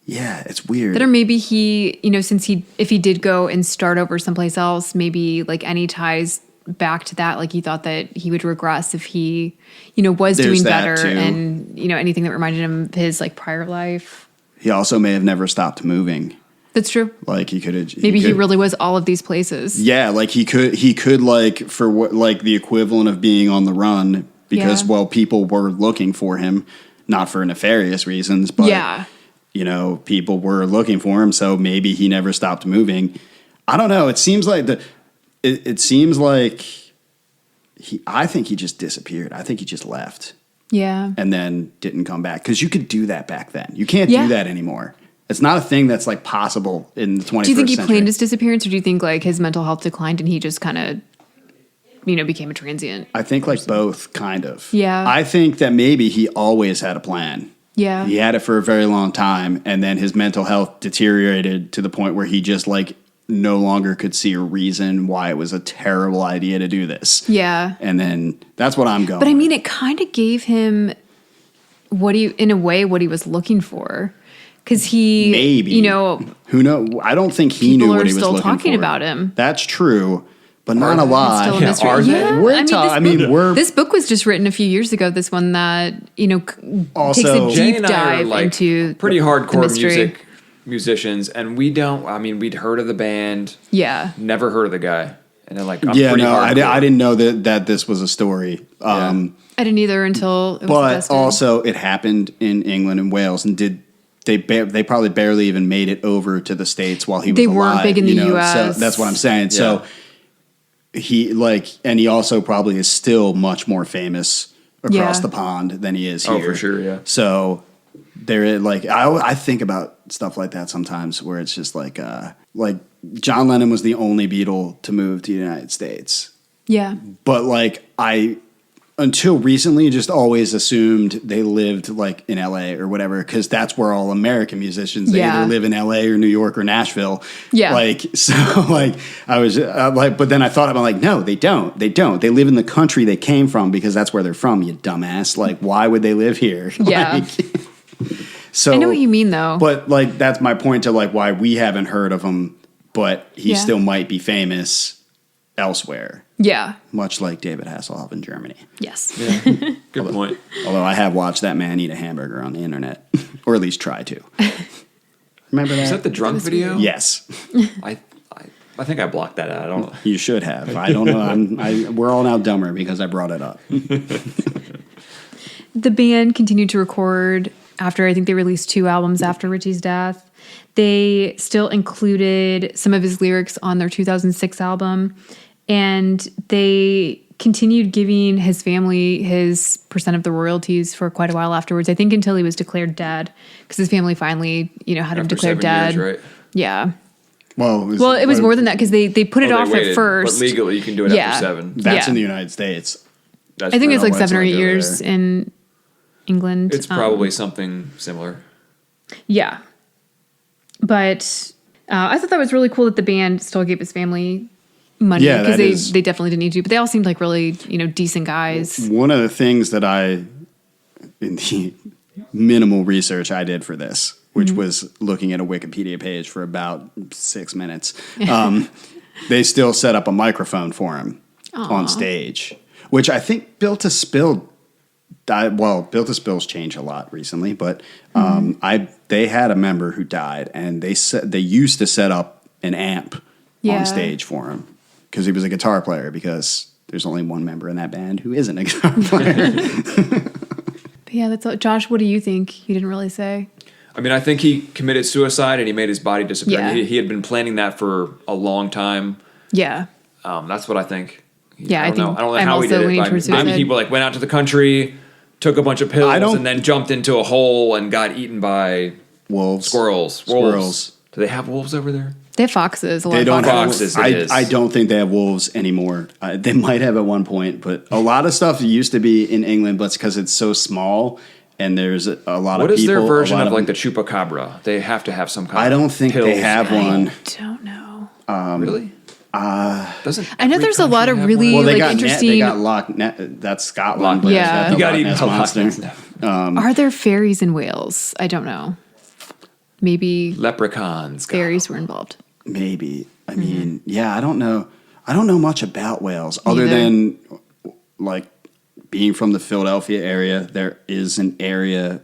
Yeah, it's weird. That or maybe he, since if he did go and start over someplace else, maybe like any ties back to that, like he thought that he would regress if he, was There's doing that, better too. and, anything that reminded him of his like prior life. He also may have never stopped moving. That's true. Like he could have. Maybe he really was all of these places. Yeah, like he could like for what like the equivalent of being on the run because Yeah. people were looking for him, not for nefarious reasons, but Yeah. People were looking for him, so maybe he never stopped moving. I don't know. It seems like it seems like I think he just disappeared. I think he just left Yeah. and then didn't come back because you could do that back then. You can't Yeah. do that anymore. It's not a thing that's like possible in the 21st Do you think he century. planned his disappearance, or do you think like his mental health declined and he just kind of, became a transient? I think like both, kind of. Yeah. I think that maybe he always had a plan. Yeah. He had it for a very long time, and then his mental health deteriorated to the point where he just like no longer could see a reason why it was a terrible idea to do this. Yeah. And then that's what I'm going. But I mean, it kind of gave him in a way, what he was looking for. Because he, Maybe. Who knows? I don't think he People knew are what he was still looking talking for. about him. That's true, but not a it's lot. still a mystery. are they? Yeah, We're this book was just written a few years ago. This one that Also- takes a Jay deep and I are dive like into pretty the hardcore mystery. musicians, and we don't. I mean, we'd heard of the band, Yeah, never heard of the guy, and they're like, I'm yeah, pretty no, I hardcore. didn't know that this was a story. Yeah. I didn't either until it was But invested. also, it happened in England and Wales, and they probably barely even made it over to the States while he was They alive. weren't big in the So US. that's what I'm saying. So he also probably is still much more famous across Yeah. the pond than he is Oh, here. for sure, yeah. So there, like I think about stuff like that sometimes, where it's just like John Lennon was the only Beatle to move to the United States. yeah, But like until recently, just always assumed they lived like in LA or whatever, because that's where all American musicians, they either live in LA or New York or Nashville. Yeah. Like, so like I was like, but then I thought about like, no, they don't. They don't. They live in the country they came from because that's where they're from, you dumbass. Like, why would they live here? Yeah. Like, so I know what you mean, though. But like, that's my point to like why we haven't heard of him, but he still might be famous elsewhere. Yeah. Much like David Hasselhoff in Germany. Yes. Yeah. Good point. Although I have watched that man eat a hamburger on the internet, or at least try to. Remember that? Is that the drunk video? Yes. I think I blocked that out. I don't know. You should have. I don't know. We're all now dumber because I brought it up. The band continued to record after, I think they released 2 albums after Richey's death. They still included some of his lyrics on their 2006 album, and they continued giving his family his percent of the royalties for quite a while afterwards. I think until he was declared dead, because his family finally, had him After declared 7 dead. years, right? Yeah. Well, It was more than that because they put it Oh, they off waited, at first. But legally, you can do it Yeah. after 7. That's Yeah. in the United States. That's I think it's pretty- like 7 or 8 over years there. in England. It's probably something similar. Yeah. But I thought that was really cool that the band still gave his family money Yeah, because that is- they definitely didn't need to. But they all seemed like really, decent guys. One of the things that in the minimal research I did for this, which was looking at a Wikipedia page for about 6 minutes, they still set up a microphone for him on stage, which I think Built to Spill. Built to Spill's changed a lot recently, but they had a member who died, and they used to set up an amp on stage for him because he was a guitar player. Because there's only one member in that band who isn't a guitar player. But yeah, that's all. Josh, what do you think? You didn't really say. I mean, I think he committed suicide and he made his body disappear. Yeah. He had been planning that for a long time. Yeah. That's what I think. Yeah, I think I don't know I'm how he also did leaning it. towards I mean, suicide. people went out to the country, took a bunch of pills, I don't- and then jumped into a hole and got eaten by Wolves. squirrels. Squirrels. Wolves. Do they have wolves over there? They have foxes. A lot They of don't foxes. have Foxes, it is. I don't think they have wolves anymore. They might have at one point, but a lot of stuff used to be in England, but it's because it's so small and there's a lot What of is people. their version a lot of like the chupacabra? They have to have some kind I of don't think they pills. have one. I don't know. Really? Doesn't I know every there's a lot country of have really one? Well, they like got interesting. they got Loch Ness. That's Scotland. Loch but Ness. Yeah. you You got to eat Ness the Loch monster. Ness now. Are there fairies in Wales? I don't know. Maybe Leprechauns. got fairies were involved. Maybe. I mean, yeah, I don't know. I don't know much about Wales other Neither. than like being from the Philadelphia area. There is an area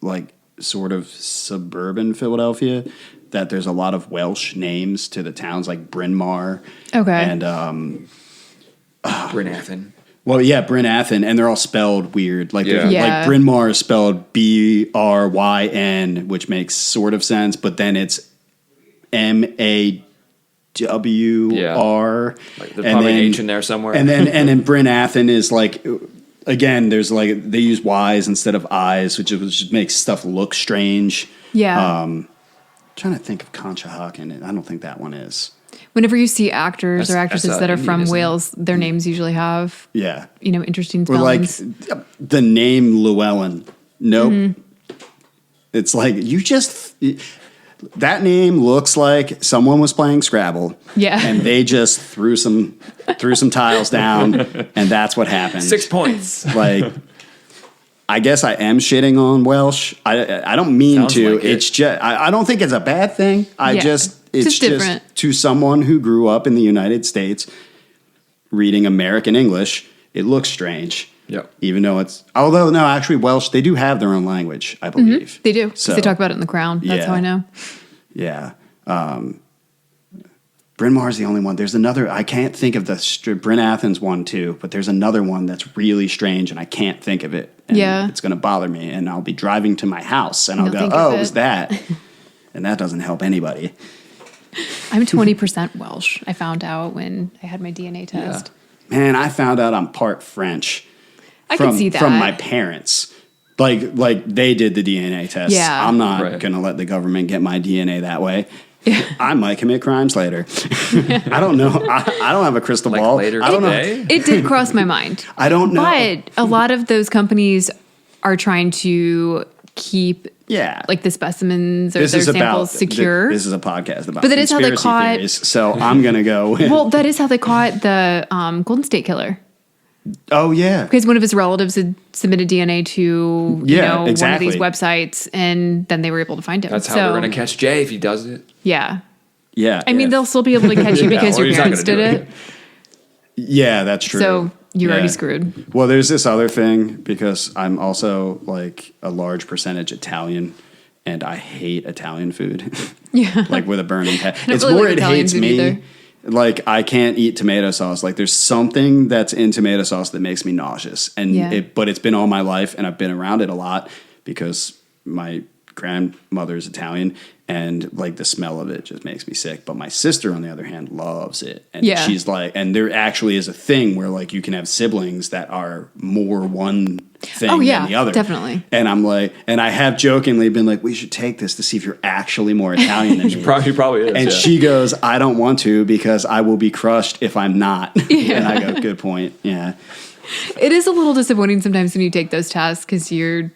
like sort of suburban Philadelphia that there's a lot of Welsh names to the towns like Bryn Mawr. Okay. And Bryn Athyn. well, yeah, Bryn Athyn, and they're all spelled weird. Like, Yeah. Yeah. like Bryn Mawr is spelled Bryn, which makes sort of sense, but then it's MAWR. Like there's probably an H in there somewhere. And then Bryn Athyn is like, again, there's like, they use Y's instead of I's, which just makes stuff look strange. Yeah. Trying to think of Conshohocken. I don't think that one is. Whenever you see actors That's- or actresses that's, that are Indian, from isn't it? Wales, their names usually have, Yeah. interesting Or like spellings. the name Llewellyn. Nope. Mm-hmm. It's like that name looks like someone was playing Scrabble. Yeah. And they just threw some tiles down, and that's what happened. 6 points. Like, I guess I am shitting on Welsh. I don't mean Sounds to. like it. It's just I don't think it's a bad thing. Yeah. It's Just different. to someone who grew up in the United States reading American English, it looks strange. Yep. Even though actually Welsh, they do have their own language, I believe. They do. 'Cause So, they talk about it in The Crown. That's yeah. how I know. Yeah. Bryn Mawr's the only one. There's another, I can't think of Bryn Athyn's one too, but there's another one that's really strange and I can't think of it. And Yeah. it's going to bother me and I'll be driving to my house and I'll You'll go, think of oh, it. it was that. And that doesn't help anybody. I'm 20% Welsh. I found out when I had my DNA test. Man, I found out I'm part French. I can see that. From my parents. Like they did the DNA test. Yeah. I'm not Right. going to let the government get my DNA that way. I might commit crimes later. I don't know. I don't have a crystal ball. Later I don't today? It did cross my mind. I don't know. But a lot of those companies are trying to keep like the specimens or their samples secure. This is a podcast about but that is how they conspiracy caught theories, so I'm going to go with. Well, that is how they caught the Golden State Killer. Oh, yeah. Because one of his relatives had submitted DNA to one of these websites, and then they were able to find him. That's how they're going to catch Jay if he does it. Yeah. Yeah. I mean, they'll still be able to catch you because your parents did it. Yeah, that's true. So you're already screwed. Well, there's this other thing, because I'm also like a large percentage Italian, and I hate Italian food. Yeah. Like with a burning head. It's really more like it Italian hates food me. either. Like, I can't eat tomato sauce. Like, there's something that's in tomato sauce that makes me nauseous. And but it's been all my life, and I've been around it a lot because my grandmother's Italian, and like the smell of it just makes me sick. But my sister, on the other hand, loves it. And she's like, and there actually is a thing where like you can have siblings that are more one thing than the other. Definitely. And I'm like, and I have jokingly been like, we should take this to see if you're actually more Italian than me. He probably is. And she goes, I don't want to, because I will be crushed if I'm not. And I go, good point. Yeah. It is a little disappointing sometimes when you take those tests because you're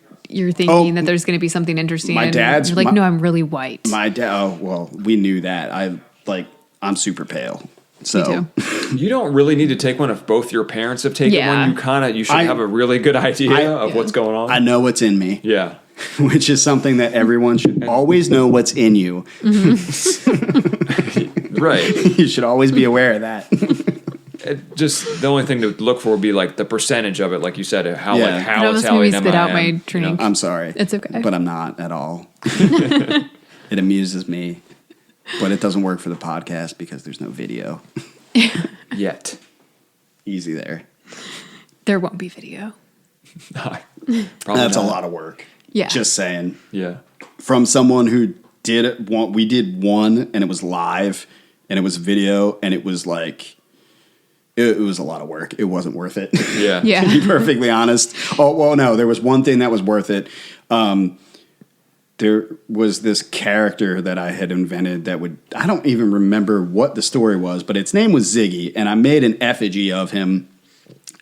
thinking that there's going to be something interesting. My dad's you're like, no, I'm really white. My dad. Oh, well, we knew that. I'm super pale. So Me too. You don't really need to take one if both your parents have taken one. You should have a really good idea of what's going on. I know what's in me. Yeah. Which is something that everyone should always know what's in you. Right. You should always be aware of that. Just the only thing to look for would be like the percentage of it, like you said, how It almost made me Italian am spit I? out my drink. I'm sorry. It's okay. But I'm not at all. It amuses me. But it doesn't work for the podcast because there's no video. Yet. Easy there. There won't be video. That's a lot of work. Yeah. Just saying. Yeah. From someone who did it, we did one and it was live and it was video and it was like, it was a lot of work. It wasn't worth it. Yeah. Yeah. To be perfectly honest. Oh, well, no, there was one thing that was worth it. There was this character that I had invented I don't even remember what the story was, but its name was Ziggy, and I made an effigy of him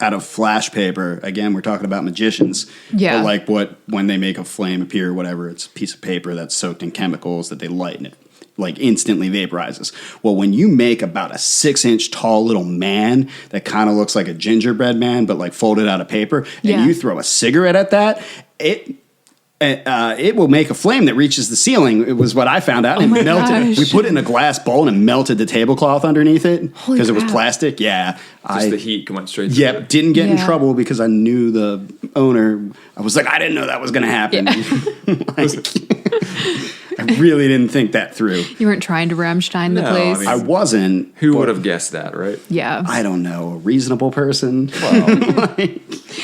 out of flash paper. Again, we're talking about magicians. Yeah. But like when they make a flame appear or whatever, it's a piece of paper that's soaked in chemicals that they light and it like instantly vaporizes. Well, when you make about a 6-inch tall little man that kind of looks like a gingerbread man, but like folded out of paper, and you throw a cigarette at that, it will make a flame that reaches the ceiling. It was what I found out. And melted. We put it in a glass bowl and melted the tablecloth underneath it because it was plastic. Yeah. Just the heat went straight through it. Didn't get in trouble because I knew the owner. I was like, I didn't know that was going to happen. I really didn't think that through. You weren't trying to Rammstein the place. I mean, I wasn't. Who would have guessed that, right? Yeah. I don't know. A reasonable person. Well,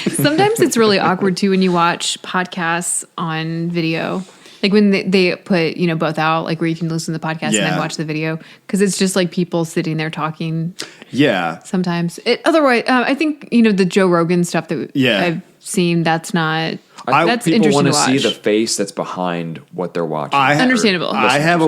Sometimes it's really awkward too when you watch podcasts on video. Like when they put, both out, like where you can listen to the podcast and then watch the video. Because it's just like people sitting there talking. Yeah. Sometimes. Otherwise, I think, the Joe Rogan stuff that I've seen, that's not... that's people interesting want to to see watch. the face that's behind what they're watching. Understandable. I have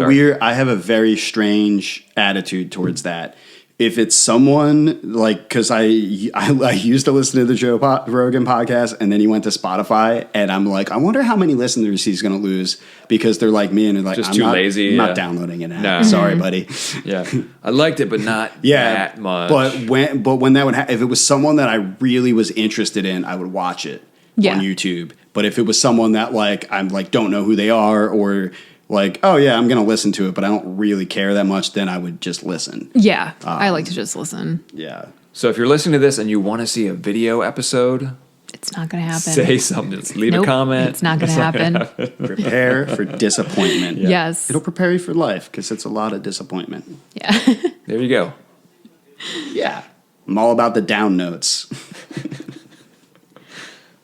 a very strange attitude towards that. If it's someone like, because I used to listen to the Joe Rogan podcast, and then he went to Spotify, and I'm like, I wonder how many listeners he's going to lose because they're like me and they're like, Just too lazy. I'm not downloading it now. No. Sorry, buddy. Yeah, I liked it, but not that much. But when that would if it was someone that I really was interested in, I would watch it on YouTube. But if it was someone that like I'm like don't know who they are or like, oh yeah, I'm going to listen to it, but I don't really care that much, then I would just listen. Yeah, I like to just listen. Yeah. So if you're listening to this and you want to see a video episode, it's not going to happen. Say something. Just leave a comment. It's not going to happen. Prepare for disappointment. Yeah. Yes. It'll prepare you for life because it's a lot of disappointment. Yeah. There you go. Yeah. I'm all about the down notes.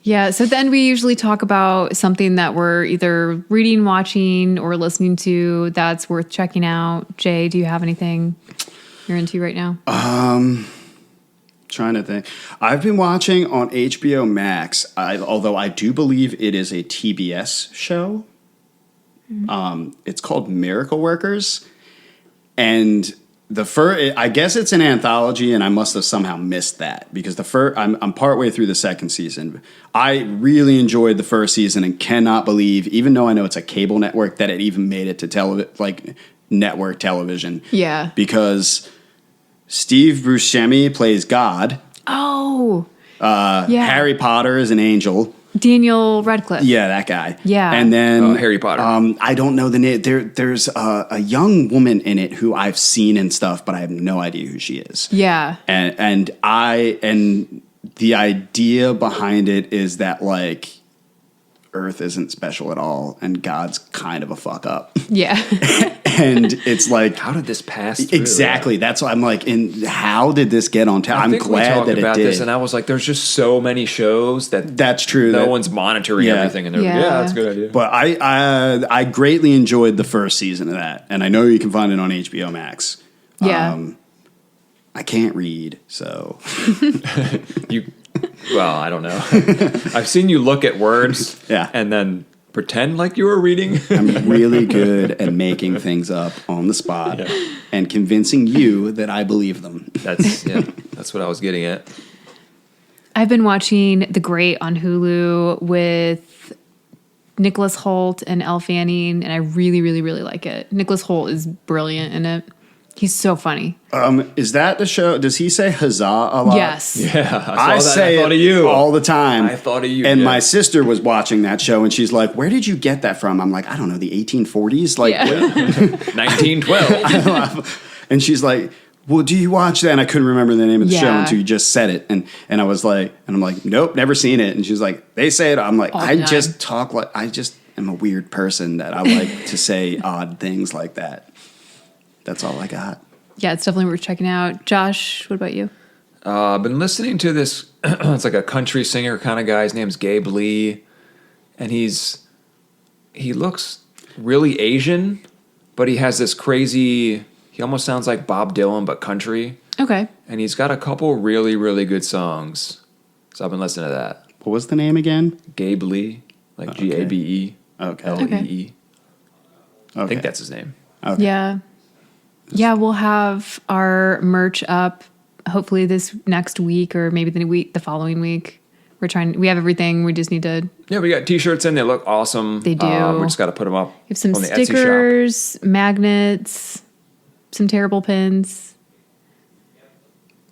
Yeah, so then we usually talk about something that we're either reading, watching, or listening to that's worth checking out. Jay, do you have anything you're into right now? Trying to think. I've been watching on HBO Max, although I do believe it is a TBS show. It's called Miracle Workers. And I guess it's an anthology, and I must have somehow missed that because I'm partway through the second season. I really enjoyed the first season and cannot believe, even though I know it's a cable network, that it even made it to network television. Yeah. Because Steve Buscemi plays God. Oh. Yeah. Harry Potter is an angel. Daniel Radcliffe. Yeah, that guy. Yeah. And then Harry Potter. I don't know the name. There's a young woman in it who I've seen and stuff, but I have no idea who she is. Yeah. And the idea behind it is that like Earth isn't special at all, and God's kind of a fuck up. Yeah. And it's like, how did this pass through? Exactly. That's why I'm like, how did this get on top? I'm glad that it did. This, and I was like, there's just so many shows that's true. No one's monitoring everything, and they're like, yeah, that's a good idea. But I greatly enjoyed the first season of that, and I know you can find it on HBO Max. Yeah. I can't read, so Well, I don't know. I've seen you look at words, and then pretend like you were reading. I'm really good at making things up on the spot and convincing you that I believe them. That's what I was getting at. I've been watching The Great on Hulu with Nicholas Hoult and Elle Fanning, and I really, really, really like it. Nicholas Hoult is brilliant in it. He's so funny. Is that the show? Does he say huzzah a lot? Yes. Yeah, I say thought it of you all the time. I thought of you. And my sister was watching that show, and she's like, "Where did you get that from?" I'm like, "I don't know, the 1840s, like 1912." And she's like, "Well, do you watch that?" And I couldn't remember the name of the show until you just said it, and I was like, and I'm like, "Nope, never seen it." And she's like, "They say it." I'm like, I just am a weird person that I like to say odd things like that. That's all I got. Yeah, it's definitely worth checking out. Josh, what about you? I've been listening to this. It's like a country singer kind of guy. His name's Gabe Lee, and he looks really Asian, but he has this crazy. He almost sounds like Bob Dylan, but country. Okay. And he's got a couple really, really good songs. So I've been listening to that. What was the name again? Gabe Lee, like Gabe. Okay. Lee. I think that's his name. Okay. Yeah. Yeah, we'll have our merch up hopefully this next week or maybe the following week. We have everything. We just need to. Yeah, we got t-shirts in. They look awesome. They do. We just got to put them up. We have some on the Etsy shop. stickers, magnets, some terrible pins.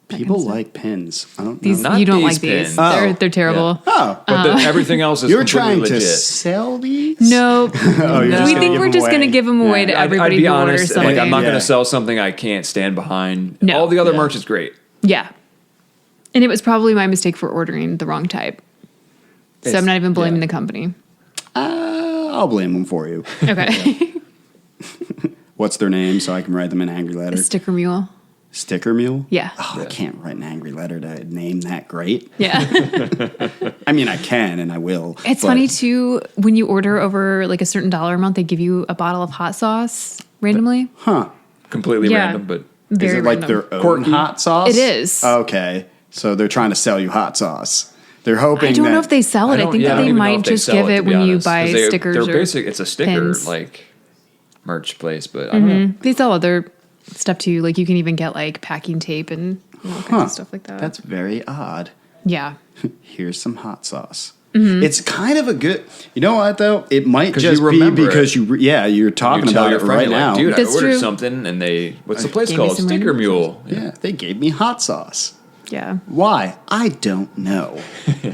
People like pins. I don't know. You don't like these these. pins. They're terrible. Oh. But everything else is You're completely trying legit. to sell these? No. You're just gonna We give think we're them just away. going to give them away to everybody I'd be who honest, orders something. I'm not going Yeah. to sell something I can't stand behind. No. All the other merch is great. Yeah. And it was probably my mistake for ordering the wrong type. So I'm not even blaming the company. I'll blame them for you. Okay. What's their name so I can write them an angry letter? Sticker Mule. Sticker Mule? Yeah. Oh, I can't write an angry letter to name that great. Yeah. I mean, I can and I will. It's funny too, when you order over like a certain dollar amount, they give you a bottle of hot sauce randomly. Huh. Completely Yeah. random, but Very Is it like random. their own Quirky. hot sauce? It is. Okay. So they're trying to sell you hot sauce. They're hoping I don't that know if they sell it. I think that they might just give it when you buy stickers They're or basic. It's a sticker pins. like merch place, but I don't know. They sell other stuff too. Like you can even get like packing tape and all kinds of stuff like that. That's very odd. Yeah. Here's some hot sauce. Mm-hmm. It's kind of a good. You know what though? It might 'Cause just you be remember because it. you're talking You tell about your it friend, right you're now. like, dude, That's I ordered true. something, and what's the place Gave me called? some Sticker random Mule. Yeah, they gave me hot sauce. Yeah. Why? I don't know.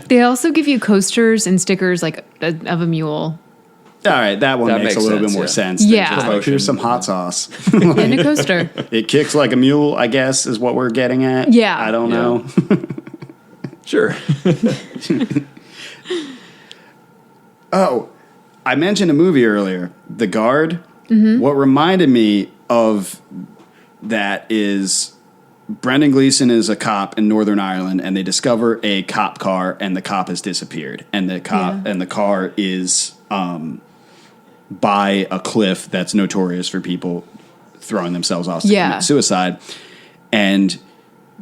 They also give you coasters and stickers like of a mule. All right, that one That makes a makes little bit sense, more yeah. sense. than Yeah. just like, here's some hot sauce. And a coaster. It kicks like a mule, I guess, is what we're getting at. Yeah. I don't Yeah. know. Sure. Oh, I mentioned a movie earlier, The Guard. Mm-hmm. What reminded me of that is Brendan Gleeson is a cop in Northern Ireland, and they discover a cop car, and the cop has disappeared, and the car is by a cliff that's notorious for people throwing themselves off to commit suicide, and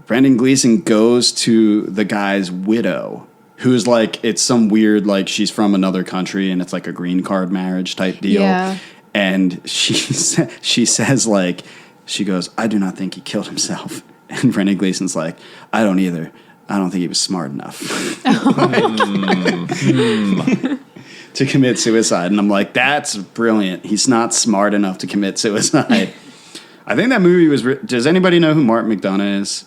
Brendan Gleeson goes to the guy's widow, who's like, it's some weird, like she's from another country and it's like a green card marriage type deal. Yeah. And she says like, she goes, I do not think he killed himself. And Brendan Gleeson's like, I don't either. I don't think he was smart enough to commit suicide. And I'm like, that's brilliant. He's not smart enough to commit suicide. I think that movie was... Does anybody know who Martin McDonagh is?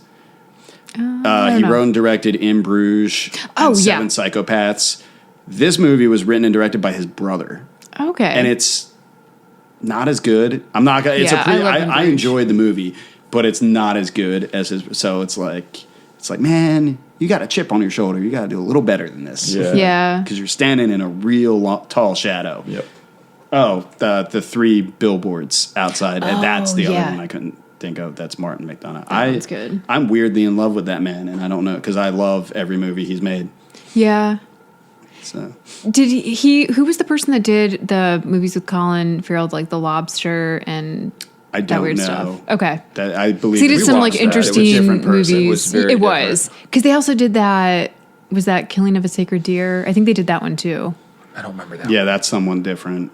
He wrote and directed In Bruges and Seven Psychopaths. This movie was written and directed by his brother. Okay. And it's not as good. I'm not gonna... I enjoyed the movie, but it's not as good as his... So it's like, man, you got a chip on your shoulder. You got to do a little better than this. Yeah. Because you're standing in a real tall shadow. Yep. Oh, the 3 billboards outside. And that's the other yeah. one I couldn't think of. That's Martin McDonagh. That's good. I'm weirdly in love with that man, and I don't know, because I love every movie he's made. Yeah. So Did he? Who was the person that did the movies with Colin Farrell, like The Lobster and I that don't weird know. stuff? Okay. That I believe So he did some like watched that. It was interesting different person. movies. It was very because they also did that. Was that Killing of a Sacred Deer? I think they did that one too. I don't remember that. Yeah, that's someone different.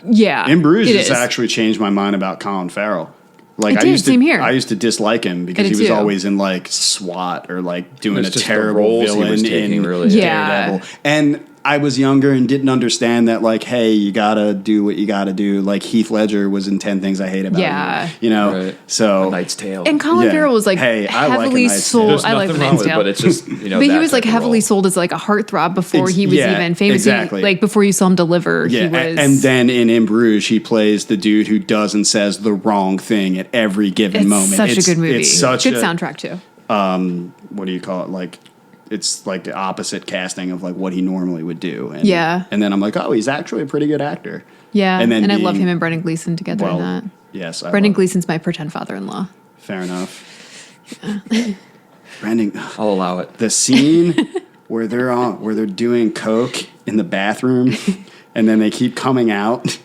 Yeah. In Bruges it has is. actually changed my mind about Colin Farrell. Like It did, same here. I used to dislike him because I he did was too. always in like SWAT or like doing It a was just the terrible roles he villain was taking, in really. Yeah. Daredevil. And I was younger and didn't understand that, like, hey, you gotta do what you gotta do. Like Heath Ledger was in 10 Things I Hate About Yeah. You. You know? Right. So A Knight's Tale. And Colin Yeah. Farrell was like Hey, I like A heavily Knight's Tale. sold. There's I like nothing The wrong Knight's with it, Tale. but it's just, But he was like heavily sold as like a heartthrob before he was even famous. exactly. Like before you saw him deliver, Yeah, he was. and then in Bruges, he plays the dude who does and says the wrong thing at every given it's moment. such a good movie. It's such good a soundtrack too. what do you call it? Like, it's like the opposite casting of like what he normally would do. And, Yeah. And then I'm like, oh, he's actually a pretty good actor. Yeah, And then I love being- him and Brendan Gleeson together in that. Yes, Brendan Gleeson's my pretend father-in-law. Fair enough. Brendan, I'll allow it. the scene where they're doing coke in the bathroom, and then they keep coming out,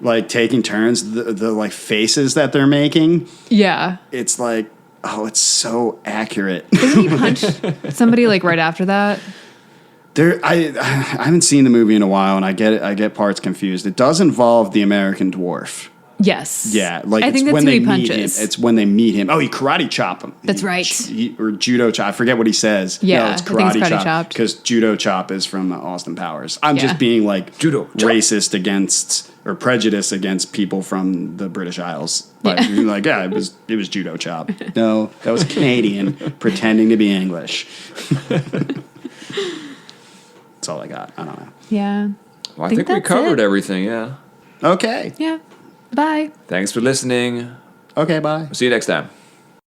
like taking turns. The like faces that they're making. Yeah. It's like, oh, it's so accurate. Doesn't he punch somebody like right after that? I haven't seen the movie in a while, and I get parts confused. It does involve the American dwarf. Yes. Yeah, like I it's think that's when who they he meet punches. him. It's when they meet him. Oh, he karate chop him. That's right. Or judo chop. I forget what he says. Yeah, no, it's I think it's karate, karate chop chopped. because judo chop is from Austin Powers. I'm Yeah. just being like Judo chop. racist against or prejudice against people from the British Isles. But you're like, yeah, it was judo chop. No, that was Canadian pretending to be English. That's all I got. I don't know. Yeah. Well, I think we that's covered it. everything, yeah. Okay. Yeah. Bye. Thanks for listening. Okay. Bye. See you next time.